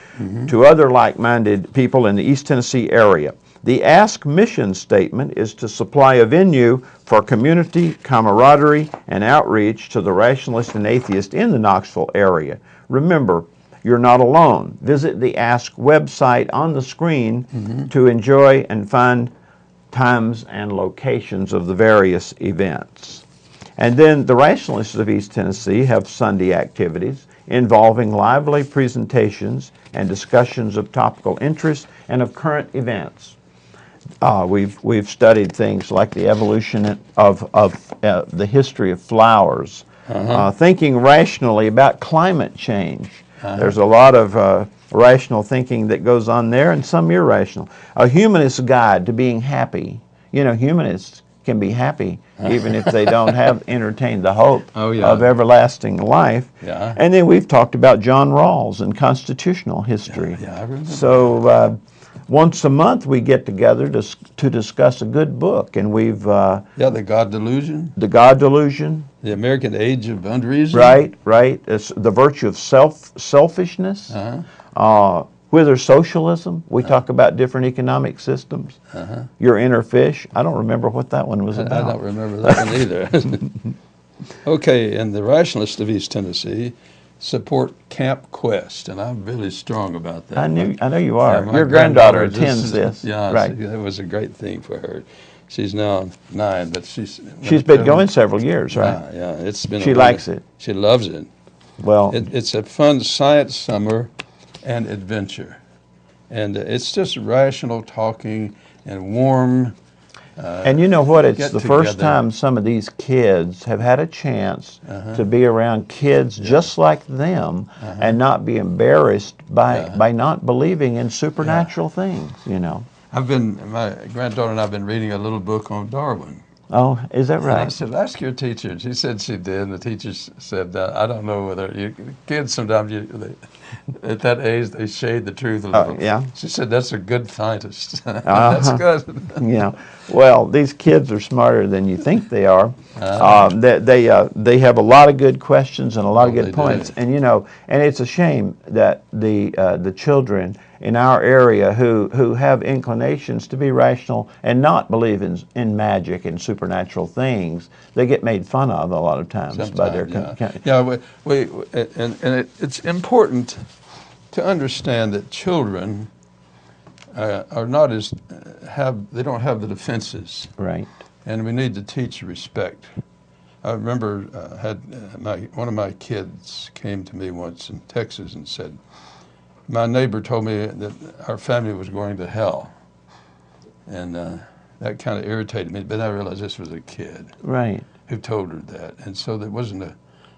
Speaker 1: to other like-minded people in the East Tennessee area. The ASK mission statement is to supply a venue for community, camaraderie, and outreach to the rationalist and atheist in the Knoxville area. Remember, you're not alone. Visit the ASK website on the screen to enjoy and find times and locations of the various events. And then the Rationalists of East Tennessee have Sunday activities involving lively presentations and discussions of topical interest and of current events. We've studied things like the evolution of the history of flowers, thinking rationally about climate change. There's a lot of rational thinking that goes on there, and some irrational. A humanist guide to being happy. You know, humanists can be happy even if they don't have entertained the hope of everlasting life. And then we've talked about John Rawls and constitutional history.
Speaker 2: I remember.
Speaker 1: So once a month we get together to discuss a good book, and we've
Speaker 2: The God Delusion.
Speaker 1: The God Delusion.
Speaker 2: The American Age of Unreason.
Speaker 1: Right. It's the virtue of selfishness. Whether socialism, we talk about different economic systems. Your inner fish. I don't remember what that one was about.
Speaker 2: I don't remember that one either. Okay, and the Rationalists of East Tennessee support Camp Quest, and I'm really strong about that.
Speaker 1: I know you are.
Speaker 2: Yeah,
Speaker 1: Your granddaughter attends this.
Speaker 2: Yeah,
Speaker 1: right.
Speaker 2: That was a great thing for her. She's now 9, but she's
Speaker 1: been going several years, right?
Speaker 2: Yeah, it's been.
Speaker 1: She likes it.
Speaker 2: She loves it.
Speaker 1: Well,
Speaker 2: it's a fun science summer and adventure, and it's just rational talking and warm.
Speaker 1: And you know what? It's the first
Speaker 2: together.
Speaker 1: time some of these kids have had a chance to be around kids just like them and not be embarrassed by not believing in supernatural things, you know.
Speaker 2: My granddaughter and I have been reading a little book on Darwin.
Speaker 1: Oh, is that
Speaker 2: And
Speaker 1: right?
Speaker 2: I said, ask your teacher. And she said she did. And the teacher said, I don't know whether kids sometimes at that age they shade the truth a little.
Speaker 1: Yeah.
Speaker 2: She said that's a good scientist. That's good.
Speaker 1: Yeah. Well, these kids are smarter than you think they are. They have a lot of good questions and a lot of good points.
Speaker 2: Do.
Speaker 1: And you know, and it's a shame that the children in our area who have inclinations to be rational and not believe in magic and supernatural things, they get made fun of a lot of times by their
Speaker 2: it's important to understand that children are not they don't have the defenses,
Speaker 1: right,
Speaker 2: and we need to teach respect. I remember one of my kids came to me once in Texas and said, my neighbor told me that our family was going to hell, and that kind of irritated me, but I realized this was a kid who told her that, and so there wasn't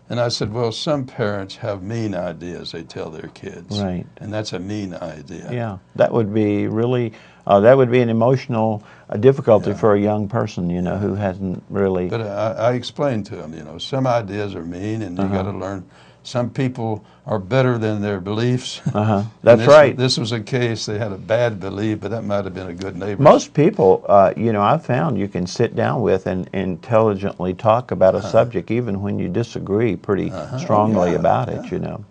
Speaker 2: and I said, well, some parents have mean ideas they tell their kids, and that's a mean idea.
Speaker 1: Yeah, that would be really, that would be an emotional difficulty for a young person, you know, who hasn't really.
Speaker 2: But I explained to them, you know, some ideas are mean, and you got to learn. Some people are better than their beliefs.
Speaker 1: That's right.
Speaker 2: This was a case, they had a bad belief, but that might have been a good neighbor.
Speaker 1: Most people, you know, I've found you can sit down with and intelligently talk about a subject even when you disagree pretty strongly about it, you know.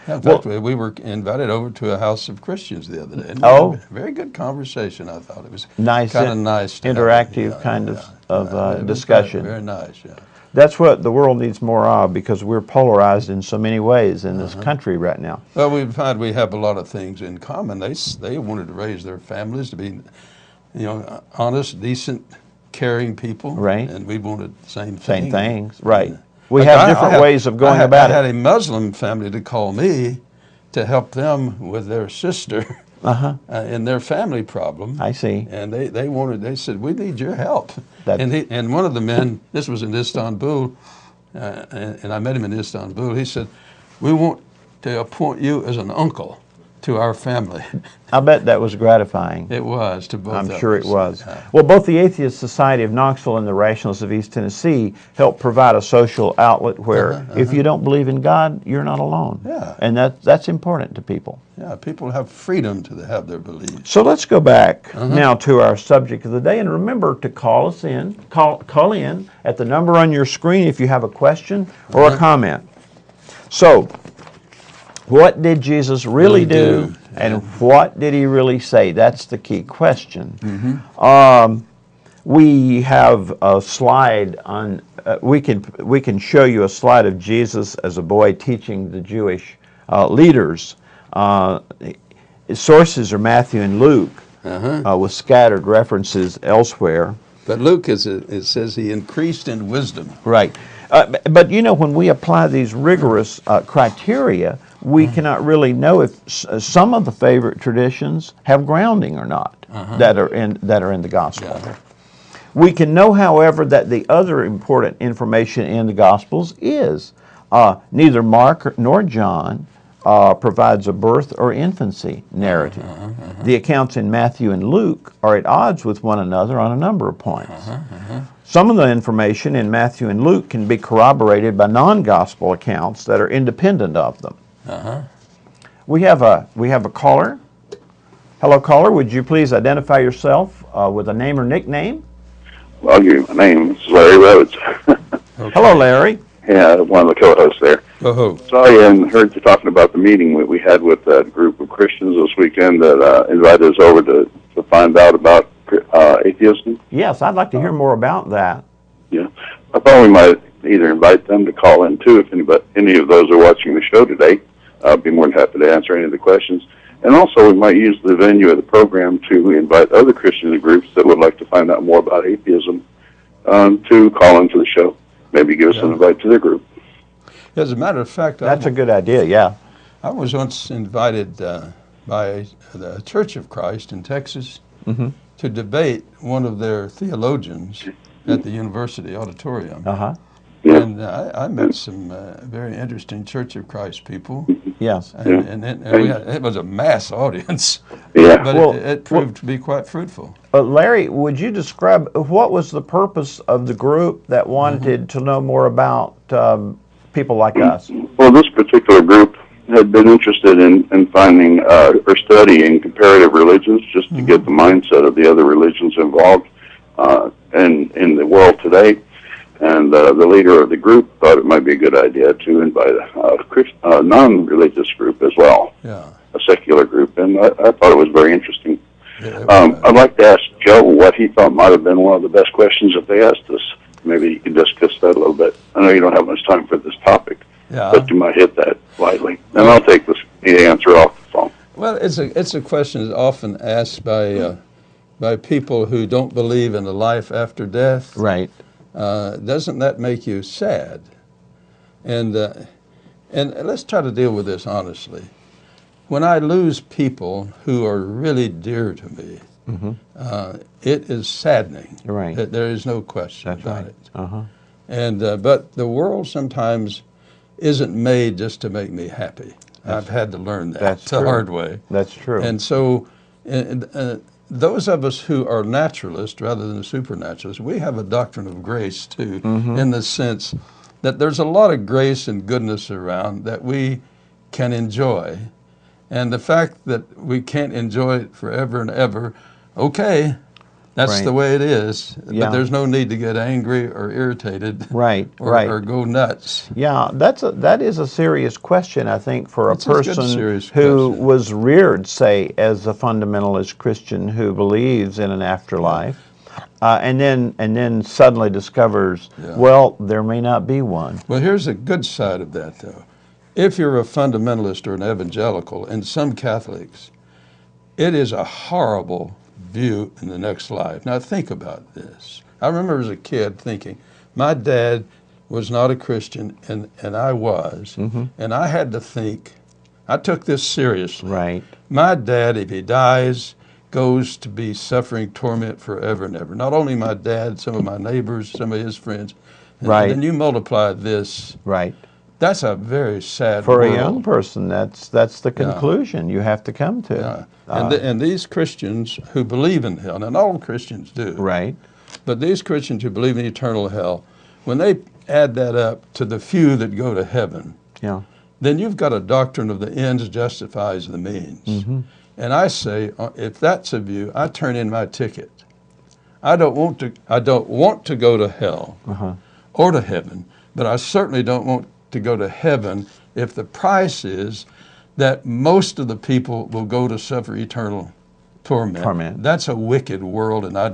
Speaker 2: Yeah, in fact, we were invited over to a house of Christians the other day. And very good conversation, I thought. It was
Speaker 1: nice,
Speaker 2: kind of nice.
Speaker 1: Interactive kind of discussion.
Speaker 2: Very nice,
Speaker 1: That's what the world needs more of, because we're polarized in so many ways in this country right now.
Speaker 2: Well, we find we have a lot of things in common. They wanted to raise their families to be, you know, honest, decent, caring people.
Speaker 1: Right.
Speaker 2: And we wanted the same thing.
Speaker 1: Same things, right. We have different ways of going about it.
Speaker 2: I had a Muslim family to call me to help them with their sister in their family problem.
Speaker 1: I see.
Speaker 2: And they said, we need your help. And one of the men, this was in Istanbul, and I met him in Istanbul, he said, we want to appoint you as an uncle to our family.
Speaker 1: I bet that was gratifying.
Speaker 2: It was to both of us.
Speaker 1: I'm sure it was. Well, both the Atheist Society of Knoxville and the Rationalists of East Tennessee help provide a social outlet where if you don't believe in God, you're not alone.
Speaker 2: Yeah.
Speaker 1: And that's important to people.
Speaker 2: Yeah, people have freedom to have their beliefs.
Speaker 1: So let's go back now to our subject of the day, and remember to call us in. Call in at the number on your screen if you have a question or a comment. So, what did Jesus really do, and what did he really say? That's the key question. We have a slide on. We can show you a slide of Jesus as a boy teaching the Jewish leaders. Sources are Matthew and Luke, with scattered references elsewhere.
Speaker 2: But Luke, it says he increased in wisdom.
Speaker 1: Right. But you know, when we apply these rigorous criteria, we cannot really know if some of the favorite traditions have grounding or not that are in the gospel.
Speaker 2: Yeah.
Speaker 1: We can know, however, that the other important information in the Gospels is neither Mark nor John provides a birth or infancy narrative. The accounts in Matthew and Luke are at odds with one another on a number of points. Some of the information in Matthew and Luke can be corroborated by non-gospel accounts that are independent of them. We have a caller. Hello, caller. Would you please identify yourself with a name or nickname?
Speaker 3: Well, I'll give you my name. It's Larry Rhodes.
Speaker 1: Hello, Larry.
Speaker 3: Yeah, one of the co-hosts there. Saw you and heard you talking about the meeting we had with that group of Christians this weekend that invited us over to find out about atheism.
Speaker 1: Yes, I'd like to hear more about that.
Speaker 3: Yeah, I thought we might either invite them to call in too if any of those are watching the show today. I'd be more than happy to answer any of the questions. And also, we might use the venue of the program to invite other Christian groups that would like to find out more about atheism to call into the show. Maybe give us an invite to their group.
Speaker 2: As a matter of fact,
Speaker 1: that's a good idea, yeah.
Speaker 2: I was once invited by the Church of Christ in Texas to debate one of their theologians at the university auditorium. And I met some very interesting Church of Christ people.
Speaker 1: Yes.
Speaker 2: And it was a mass audience.
Speaker 3: Yeah.
Speaker 2: But it proved to be quite fruitful.
Speaker 1: Larry, would you describe what was the purpose of the group that wanted to know more about people like us?
Speaker 3: Well, this particular group had been interested in finding or studying comparative religions just to get the mindset of the other religions involved in the world today. And the leader of the group thought it might be a good idea to invite a non-religious group as well, a secular group. And I thought it was very interesting. I'd like to ask Joe what he thought might have been one of the best questions that they asked us. Maybe you could discuss that a little bit. I know you don't have much time for this topic, but you might hit that lightly. And I'll take the answer off the phone.
Speaker 2: Well, it's a question that's often asked by people who don't believe in a life after death.
Speaker 1: Right.
Speaker 2: Doesn't that make you sad? And let's try to deal with this honestly. When I lose people who are really dear to me, it is saddening.
Speaker 1: Right.
Speaker 2: There is no question about it.
Speaker 1: And
Speaker 2: but the world sometimes isn't made just to make me happy. I've had to learn that the hard way.
Speaker 1: That's true.
Speaker 2: And so those of us who are naturalists rather than supernaturalists, we have a doctrine of grace too, in the sense that there's a lot of grace and goodness around that we can enjoy. And the fact that we can't enjoy it forever and ever, okay, that's the way it is. But there's no need to get angry or irritated or go nuts.
Speaker 1: Yeah, that is a serious question, I think, for a person who was reared, say, as a fundamentalist Christian who believes in an afterlife, and then suddenly discovers, well, there may not be one.
Speaker 2: Well, here's a good side of that, though. If you're a fundamentalist or an evangelical, and some Catholics, it is a horrible view in the next life. Now think about this. I remember as a kid thinking, my dad was not a Christian and I was, and I had to think, I took this seriously.
Speaker 1: Right.
Speaker 2: My dad, if he dies, goes to be suffering torment forever and ever. Not only my dad, some of my neighbors, some of his friends. And then you multiply this.
Speaker 1: Right.
Speaker 2: That's a very sad
Speaker 1: For
Speaker 2: world.
Speaker 1: a young person, that's the conclusion you have to come to.
Speaker 2: Yeah. And these Christians who believe in hell, and all Christians do,
Speaker 1: Right.
Speaker 2: but these Christians who believe in eternal hell, when they add that up to the few that go to heaven,
Speaker 1: Yeah.
Speaker 2: then you've got a doctrine of the ends justifies the means.
Speaker 1: Mm-hmm.
Speaker 2: And I say, if that's a view, I turn in my ticket. I don't want to go to hell or to heaven, but I certainly don't want to go to heaven if the price is that most of the people will go to suffer eternal torment. That's a wicked world, and I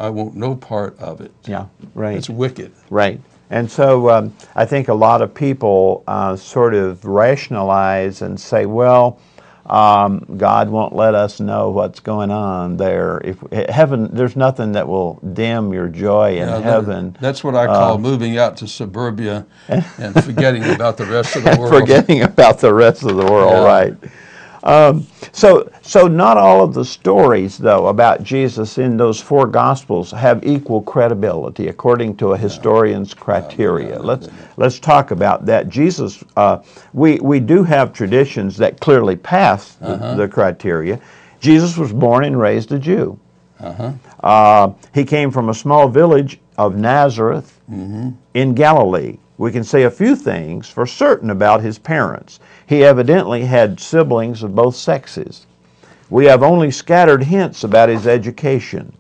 Speaker 2: want no part of it.
Speaker 1: Yeah, right.
Speaker 2: It's wicked.
Speaker 1: Right. And so I think a lot of people sort of rationalize and say, well, God won't let us know what's going on there. If heaven, there's nothing that will dim your joy in heaven.
Speaker 2: That's what I call moving out to suburbia and forgetting about the rest of the world.
Speaker 1: Forgetting about the rest of the world, right. So not all of the stories, though, about Jesus in those four Gospels have equal credibility, according to a historian's criteria. Let's talk about that. Jesus, we do have traditions that clearly pass the criteria. Jesus was born and raised a Jew. He came from a small village of Nazareth in Galilee. We can say a few things for certain about his parents. He evidently had siblings of both sexes. We have only scattered hints about his education.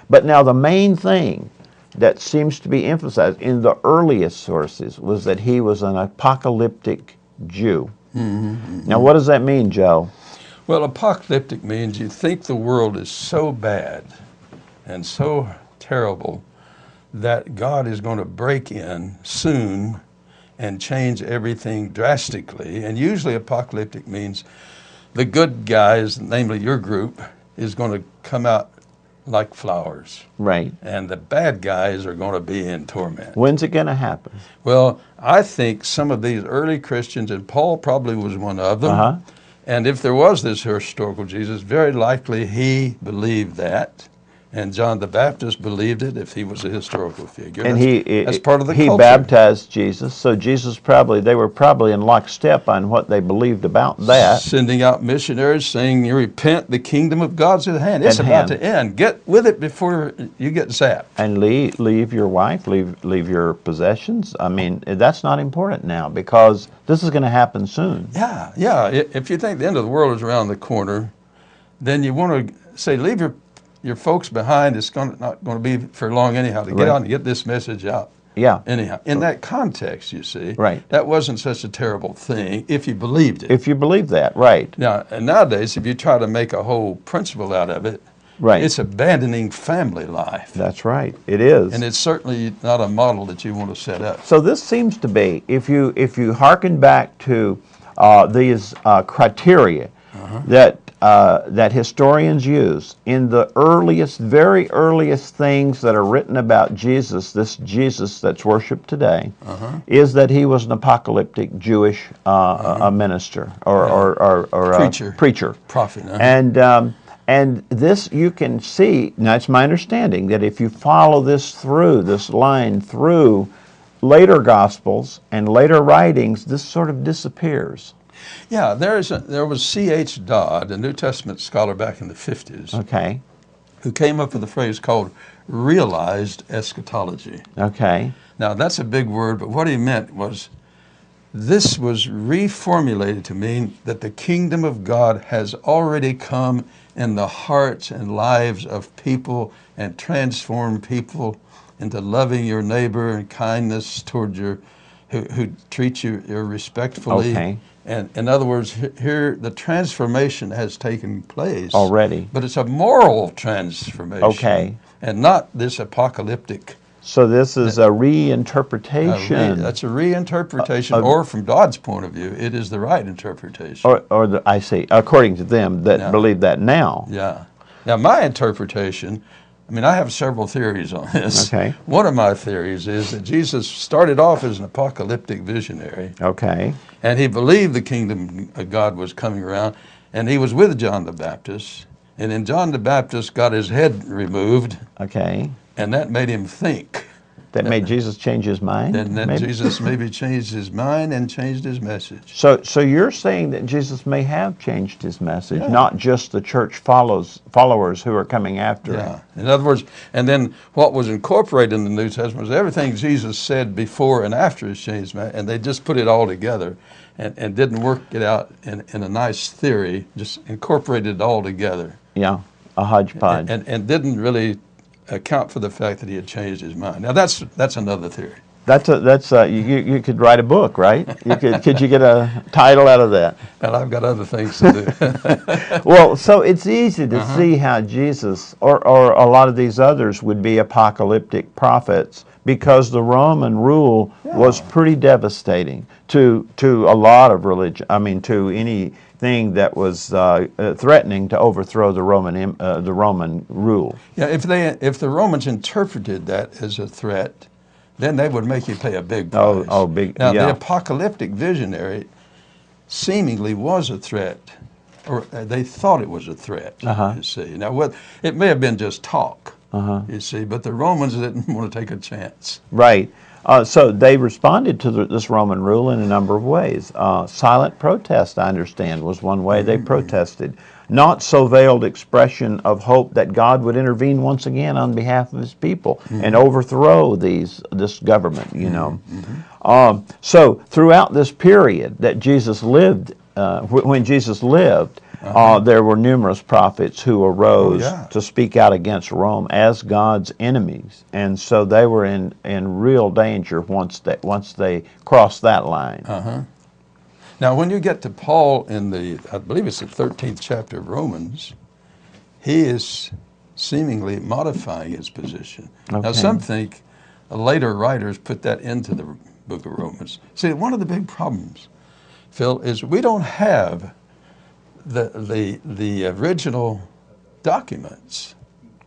Speaker 1: But now the main thing that seems to be emphasized in the earliest sources was that he was an apocalyptic Jew. Now what does that mean, Joe?
Speaker 2: Well, apocalyptic means you think the world is so bad and so terrible that God is going to break in soon and change everything drastically. And usually apocalyptic means the good guys, namely your group, is going to come out like flowers.
Speaker 1: Right.
Speaker 2: And the bad guys are going to be in torment.
Speaker 1: When's it going to happen?
Speaker 2: Well, I think some of these early Christians, and Paul probably was one of them, and if there was this historical Jesus, very likely he believed that. And John the Baptist believed it if he was a historical figure.
Speaker 1: And
Speaker 2: that's part of the culture.
Speaker 1: He baptized Jesus, so they were probably in lockstep on what they believed about that.
Speaker 2: Sending out missionaries saying, you repent, the kingdom of God's at hand. It's about to end. Get with it before you get zapped.
Speaker 1: And leave your wife, leave your possessions. I mean, that's not important now because this is going to happen soon.
Speaker 2: Yeah. If you think the end of the world is around the corner, then you want to say, leave your folks behind. It's not going to be for long anyhow to get out and get this message out.
Speaker 1: Yeah.
Speaker 2: Anyhow, in that context, you see,
Speaker 1: right,
Speaker 2: that wasn't such a terrible thing if you believed it.
Speaker 1: If you believe that, right.
Speaker 2: Now, and nowadays, if you try to make a whole principle out of it,
Speaker 1: right,
Speaker 2: it's abandoning family life.
Speaker 1: That's right. It is.
Speaker 2: And it's certainly not a model that you want to set up.
Speaker 1: So this seems to be, if you hearken back to these criteria that historians use in the very earliest things that are written about Jesus, this Jesus that's worshipped today, is that he was an apocalyptic Jewish minister or preacher,
Speaker 2: prophet.
Speaker 1: And this you can see. Now it's my understanding that if you follow this line through later Gospels and later writings, this sort of disappears.
Speaker 2: Yeah, there was C.H. Dodd, a New Testament scholar back in the 50s, who came up with a phrase called realized eschatology.
Speaker 1: Okay.
Speaker 2: Now, that's a big word, but what he meant was this was reformulated to mean that the kingdom of God has already come in the hearts and lives of people and transformed people into loving your neighbor and kindness toward who treat you respectfully.
Speaker 1: Okay.
Speaker 2: And in other words, here the transformation has taken place
Speaker 1: already.
Speaker 2: But it's a moral transformation.
Speaker 1: Okay.
Speaker 2: And not this apocalyptic.
Speaker 1: So this is a reinterpretation.
Speaker 2: That's a reinterpretation, or from Dodd's point of view, it is the right interpretation.
Speaker 1: I see, according to them that believe that now.
Speaker 2: Yeah. Now my interpretation, I mean, I have several theories on this.
Speaker 1: Okay.
Speaker 2: One of my theories is that Jesus started off as an apocalyptic visionary.
Speaker 1: Okay.
Speaker 2: And he believed the kingdom of God was coming around, and he was with John the Baptist. And then John the Baptist got his head removed.
Speaker 1: Okay.
Speaker 2: And that made him think.
Speaker 1: That made Jesus change his mind?
Speaker 2: And then Jesus maybe changed his mind and changed his message.
Speaker 1: So you're saying that Jesus may have changed his message, not just the church followers who are coming after him.
Speaker 2: In other words, and then what was incorporated in the New Testament was everything Jesus said before and after his changed mind, and they just put it all together and didn't work it out in a nice theory, just incorporated it all together.
Speaker 1: Yeah, a hodgepodge.
Speaker 2: And didn't really account for the fact that he had changed his mind. Now that's another theory.
Speaker 1: You could write a book, right? Could you get a title out of that?
Speaker 2: And I've got other things to do.
Speaker 1: Well, so it's easy to see how Jesus or a lot of these others would be apocalyptic prophets, because the Roman rule was pretty devastating to a lot of religion. I mean, to anything that was threatening to overthrow the Roman rule.
Speaker 2: Yeah, if the Romans interpreted that as a threat, then they would make you pay a big price.
Speaker 1: Big.
Speaker 2: Now, the apocalyptic visionary seemingly was a threat, or they thought it was a threat, you see. Now, it may have been just talk, you see, but the Romans didn't want to take a chance.
Speaker 1: Right. So they responded to this Roman rule in a number of ways. Silent protest, I understand, was one way they protested. Not so veiled expression of hope that God would intervene once again on behalf of his people and overthrow this government, you know. So throughout this period that Jesus lived, when Jesus lived, there were numerous prophets who arose to speak out against Rome as God's enemies, and so they were in real danger once they crossed that line.
Speaker 2: Now, when you get to Paul in I believe it's the 13th chapter of Romans, he is seemingly modifying his position. Now, some think later writers put that into the book of Romans. See, one of the big problems, Phil, is we don't have the original documents.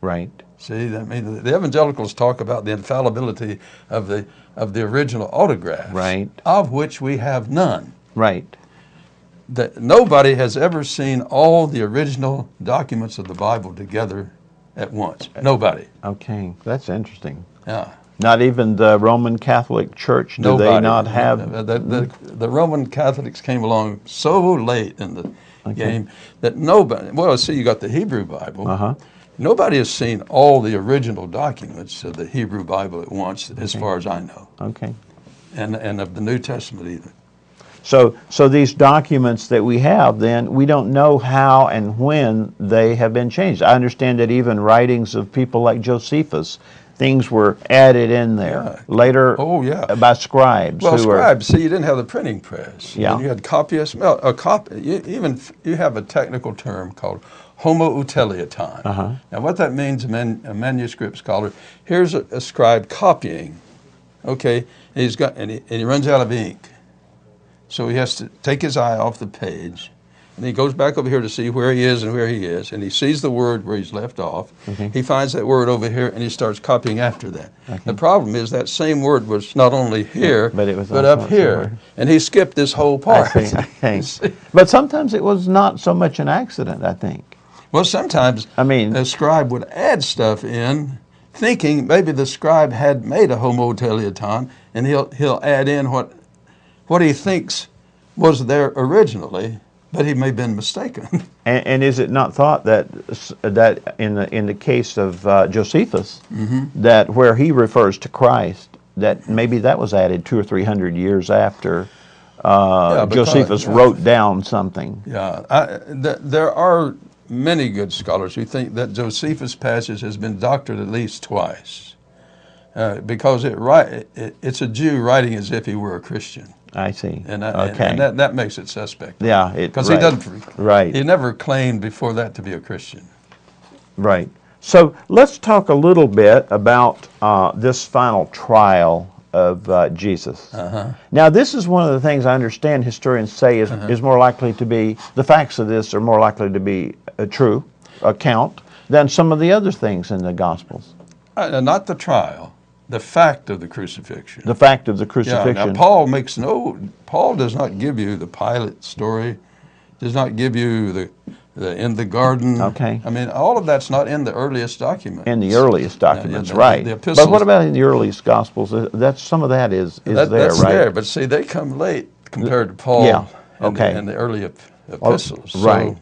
Speaker 1: Right.
Speaker 2: See, I mean, the evangelicals talk about the infallibility of the original autographs,
Speaker 1: right,
Speaker 2: of which we have none.
Speaker 1: Right.
Speaker 2: That nobody has ever seen all the original documents of the Bible together at once. Nobody.
Speaker 1: Okay, that's interesting.
Speaker 2: Yeah.
Speaker 1: Not even the Roman Catholic Church. Do they not have?
Speaker 2: The Roman Catholics came along so late in the game that nobody. Well, see, you got the Hebrew Bible. Nobody has seen all the original documents of the Hebrew Bible at once, as far as I know.
Speaker 1: Okay.
Speaker 2: And of the New Testament either.
Speaker 1: So these documents that we have, then, we don't know how and when they have been changed. I understand that even writings of people like Josephus, things were added in there later by scribes.
Speaker 2: Well, scribes, see, you didn't have the printing press.
Speaker 1: Yeah.
Speaker 2: And you had copyists. Well, you have a technical term called homooutelioton. Now, what that means, a manuscript scholar, here's a scribe copying, okay, and he runs out of ink. So he has to take his eye off the page, and he goes back over here to see where he is and where he is, and he sees the word where he's left off. He finds that word over here, and he starts copying after that. The problem is that same word was not only here, but up here, and he skipped this whole part.
Speaker 1: I see. But sometimes it was not so much an accident, I think.
Speaker 2: Well, sometimes a scribe would add stuff in, thinking maybe the scribe had made a homooutelioton, and he'll add in what he thinks was there originally, but he may have been mistaken.
Speaker 1: And is it not thought that in the case of Josephus, that where he refers to Christ, that maybe that was added 200 or 300 years after Josephus wrote down something?
Speaker 2: Yeah, there are many good scholars who think that Josephus' passage has been doctored at least twice, because it's a Jew writing as if he were a Christian.
Speaker 1: I see.
Speaker 2: And that makes it suspect.
Speaker 1: Yeah,
Speaker 2: because he doesn't. Right. He never claimed before that to be a Christian.
Speaker 1: Right. So let's talk a little bit about this final trial of Jesus. Now, this is one of the things I understand historians say is more likely to be, the facts of this are more likely to be a true account than some of the other things in the Gospels.
Speaker 2: Not the trial. The fact of the crucifixion.
Speaker 1: The fact of the crucifixion.
Speaker 2: Yeah, now Paul does not give you the Pilate story, does not give you in the garden.
Speaker 1: Okay.
Speaker 2: I mean, all of that's not in the earliest documents.
Speaker 1: In the earliest documents,
Speaker 2: the
Speaker 1: right.
Speaker 2: epistles.
Speaker 1: But what about in the earliest Gospels? That's some of that is
Speaker 2: that's
Speaker 1: there, right?
Speaker 2: there, but see, they come late compared to Paul
Speaker 1: Yeah. Okay.
Speaker 2: and the early epistles.
Speaker 1: Right.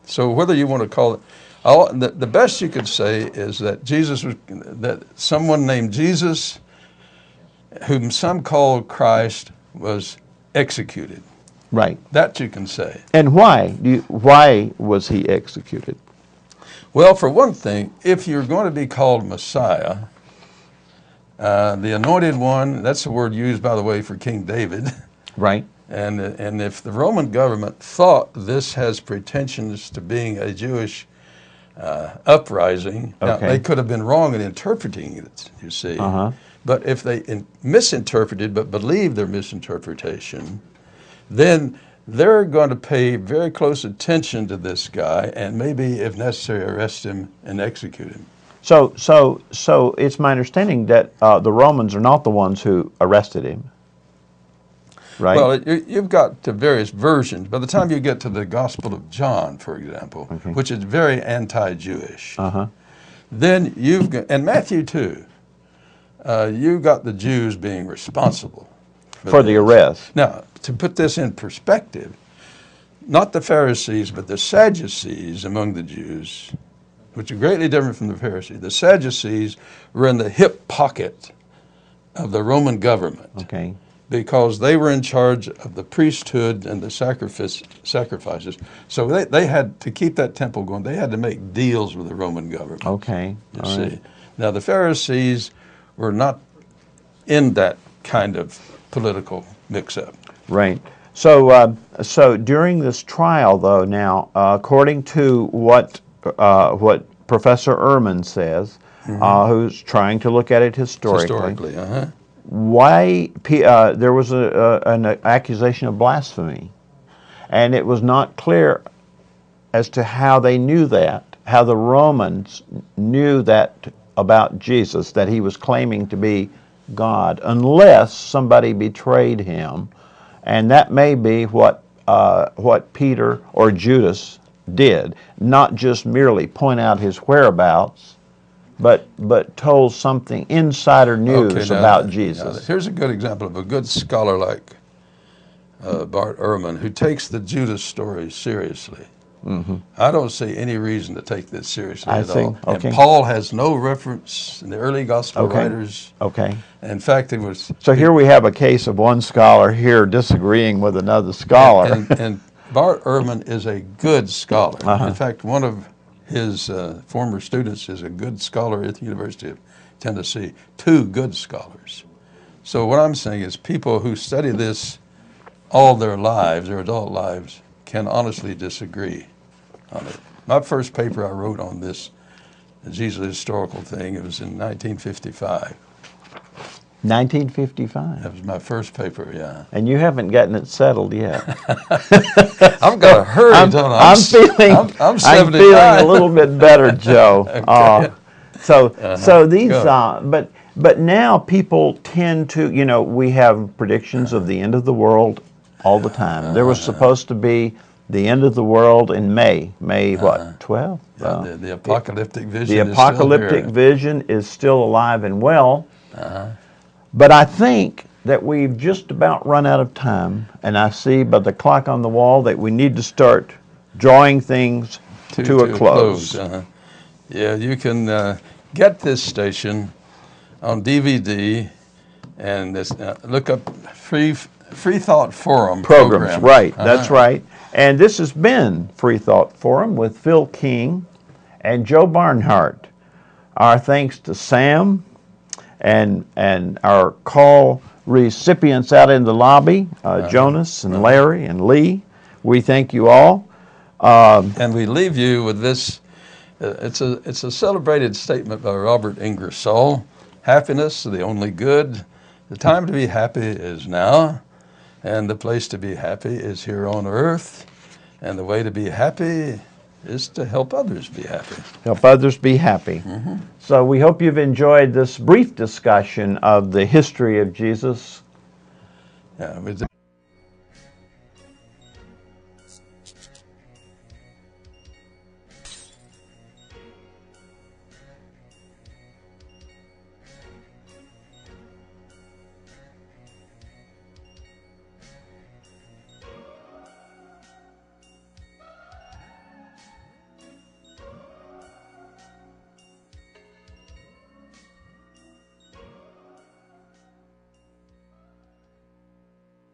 Speaker 2: So whether you want to call it, the best you could say is that that someone named Jesus, whom some call Christ, was executed.
Speaker 1: Right.
Speaker 2: That you can say.
Speaker 1: And why? Why was he executed?
Speaker 2: Well, for one thing, if you're going to be called Messiah, the anointed one, that's the word used, by the way, for King David.
Speaker 1: Right.
Speaker 2: And if the Roman government thought this has pretensions to being a Jewish uprising, now, they could have been wrong in interpreting it, you see. But if they misinterpreted but believed their misinterpretation, then they're going to pay very close attention to this guy and maybe, if necessary, arrest him and execute him.
Speaker 1: So it's my understanding that the Romans are not the ones who arrested him, right?
Speaker 2: Well, you've got the various versions. By the time you get to the Gospel of John, for example, which is very anti-Jewish, then you've got, and Matthew too, you've got the Jews being responsible
Speaker 1: for the arrest.
Speaker 2: Now, to put this in perspective, not the Pharisees, but the Sadducees among the Jews, which are greatly different from the Pharisees. The Sadducees were in the hip pocket of the Roman government.
Speaker 1: Okay.
Speaker 2: Because they were in charge of the priesthood and the sacrifices. So they had to keep that temple going. They had to make deals with the Roman government.
Speaker 1: Okay.
Speaker 2: You see. Now, the Pharisees were not in that kind of political mix-up.
Speaker 1: Right. So, so during this trial, though, now, according to what Professor Ehrman says, who's trying to look at it historically, why there was an accusation of blasphemy, and it was not clear as to how they knew that, how the Romans knew that about Jesus, that he was claiming to be God, unless somebody betrayed him. And that may be what Peter or Judas did, not just merely point out his whereabouts, but told something, insider news about Jesus.
Speaker 2: Here's a good example of a good scholar like Bart Ehrman, who takes the Judas story seriously. I don't see any reason to take this seriously at all.
Speaker 1: Okay.
Speaker 2: And Paul has no reference in the early gospel writers.
Speaker 1: Okay.
Speaker 2: In fact, it was...
Speaker 1: So here we have a case of one scholar here disagreeing with another scholar.
Speaker 2: And Bart Ehrman is a good scholar. In fact, one of his former students is a good scholar at the University of Tennessee. 2 good scholars. So what I'm saying is people who study this all their lives, their adult lives, can honestly disagree on it. My first paper I wrote on this Jesus historical thing, it was in 1955.
Speaker 1: 1955?
Speaker 2: That was my first paper, yeah.
Speaker 1: And you haven't gotten it settled yet.
Speaker 2: I've got to hurry, don't I?
Speaker 1: I'm feeling a little bit better, Joe.
Speaker 2: Okay.
Speaker 1: So these, but now people tend to, you know, we have predictions of the end of the world all the time. There was supposed to be the end of the world in May what, 12?
Speaker 2: The apocalyptic vision.
Speaker 1: The apocalyptic vision is still alive and well. But I think that we've just about run out of time, and I see by the clock on the wall that we need to start drawing things to a close.
Speaker 2: Yeah, you can get this station on DVD and look up Freethought Forum
Speaker 1: programs. Right, that's right. And this has been Freethought Forum with Phil King and Joe Barnhart. Our thanks to Sam and our call recipients out in the lobby, Jonas and Larry and Lee. We thank you all.
Speaker 2: And we leave you with this. It's a celebrated statement by Robert Ingersoll. Happiness, the only good. The time to be happy is now, and the place to be happy is here on earth. And the way to be happy is to help others be happy.
Speaker 1: Help others be happy. So we hope you've enjoyed this brief discussion of the history of Jesus.
Speaker 2: Yeah,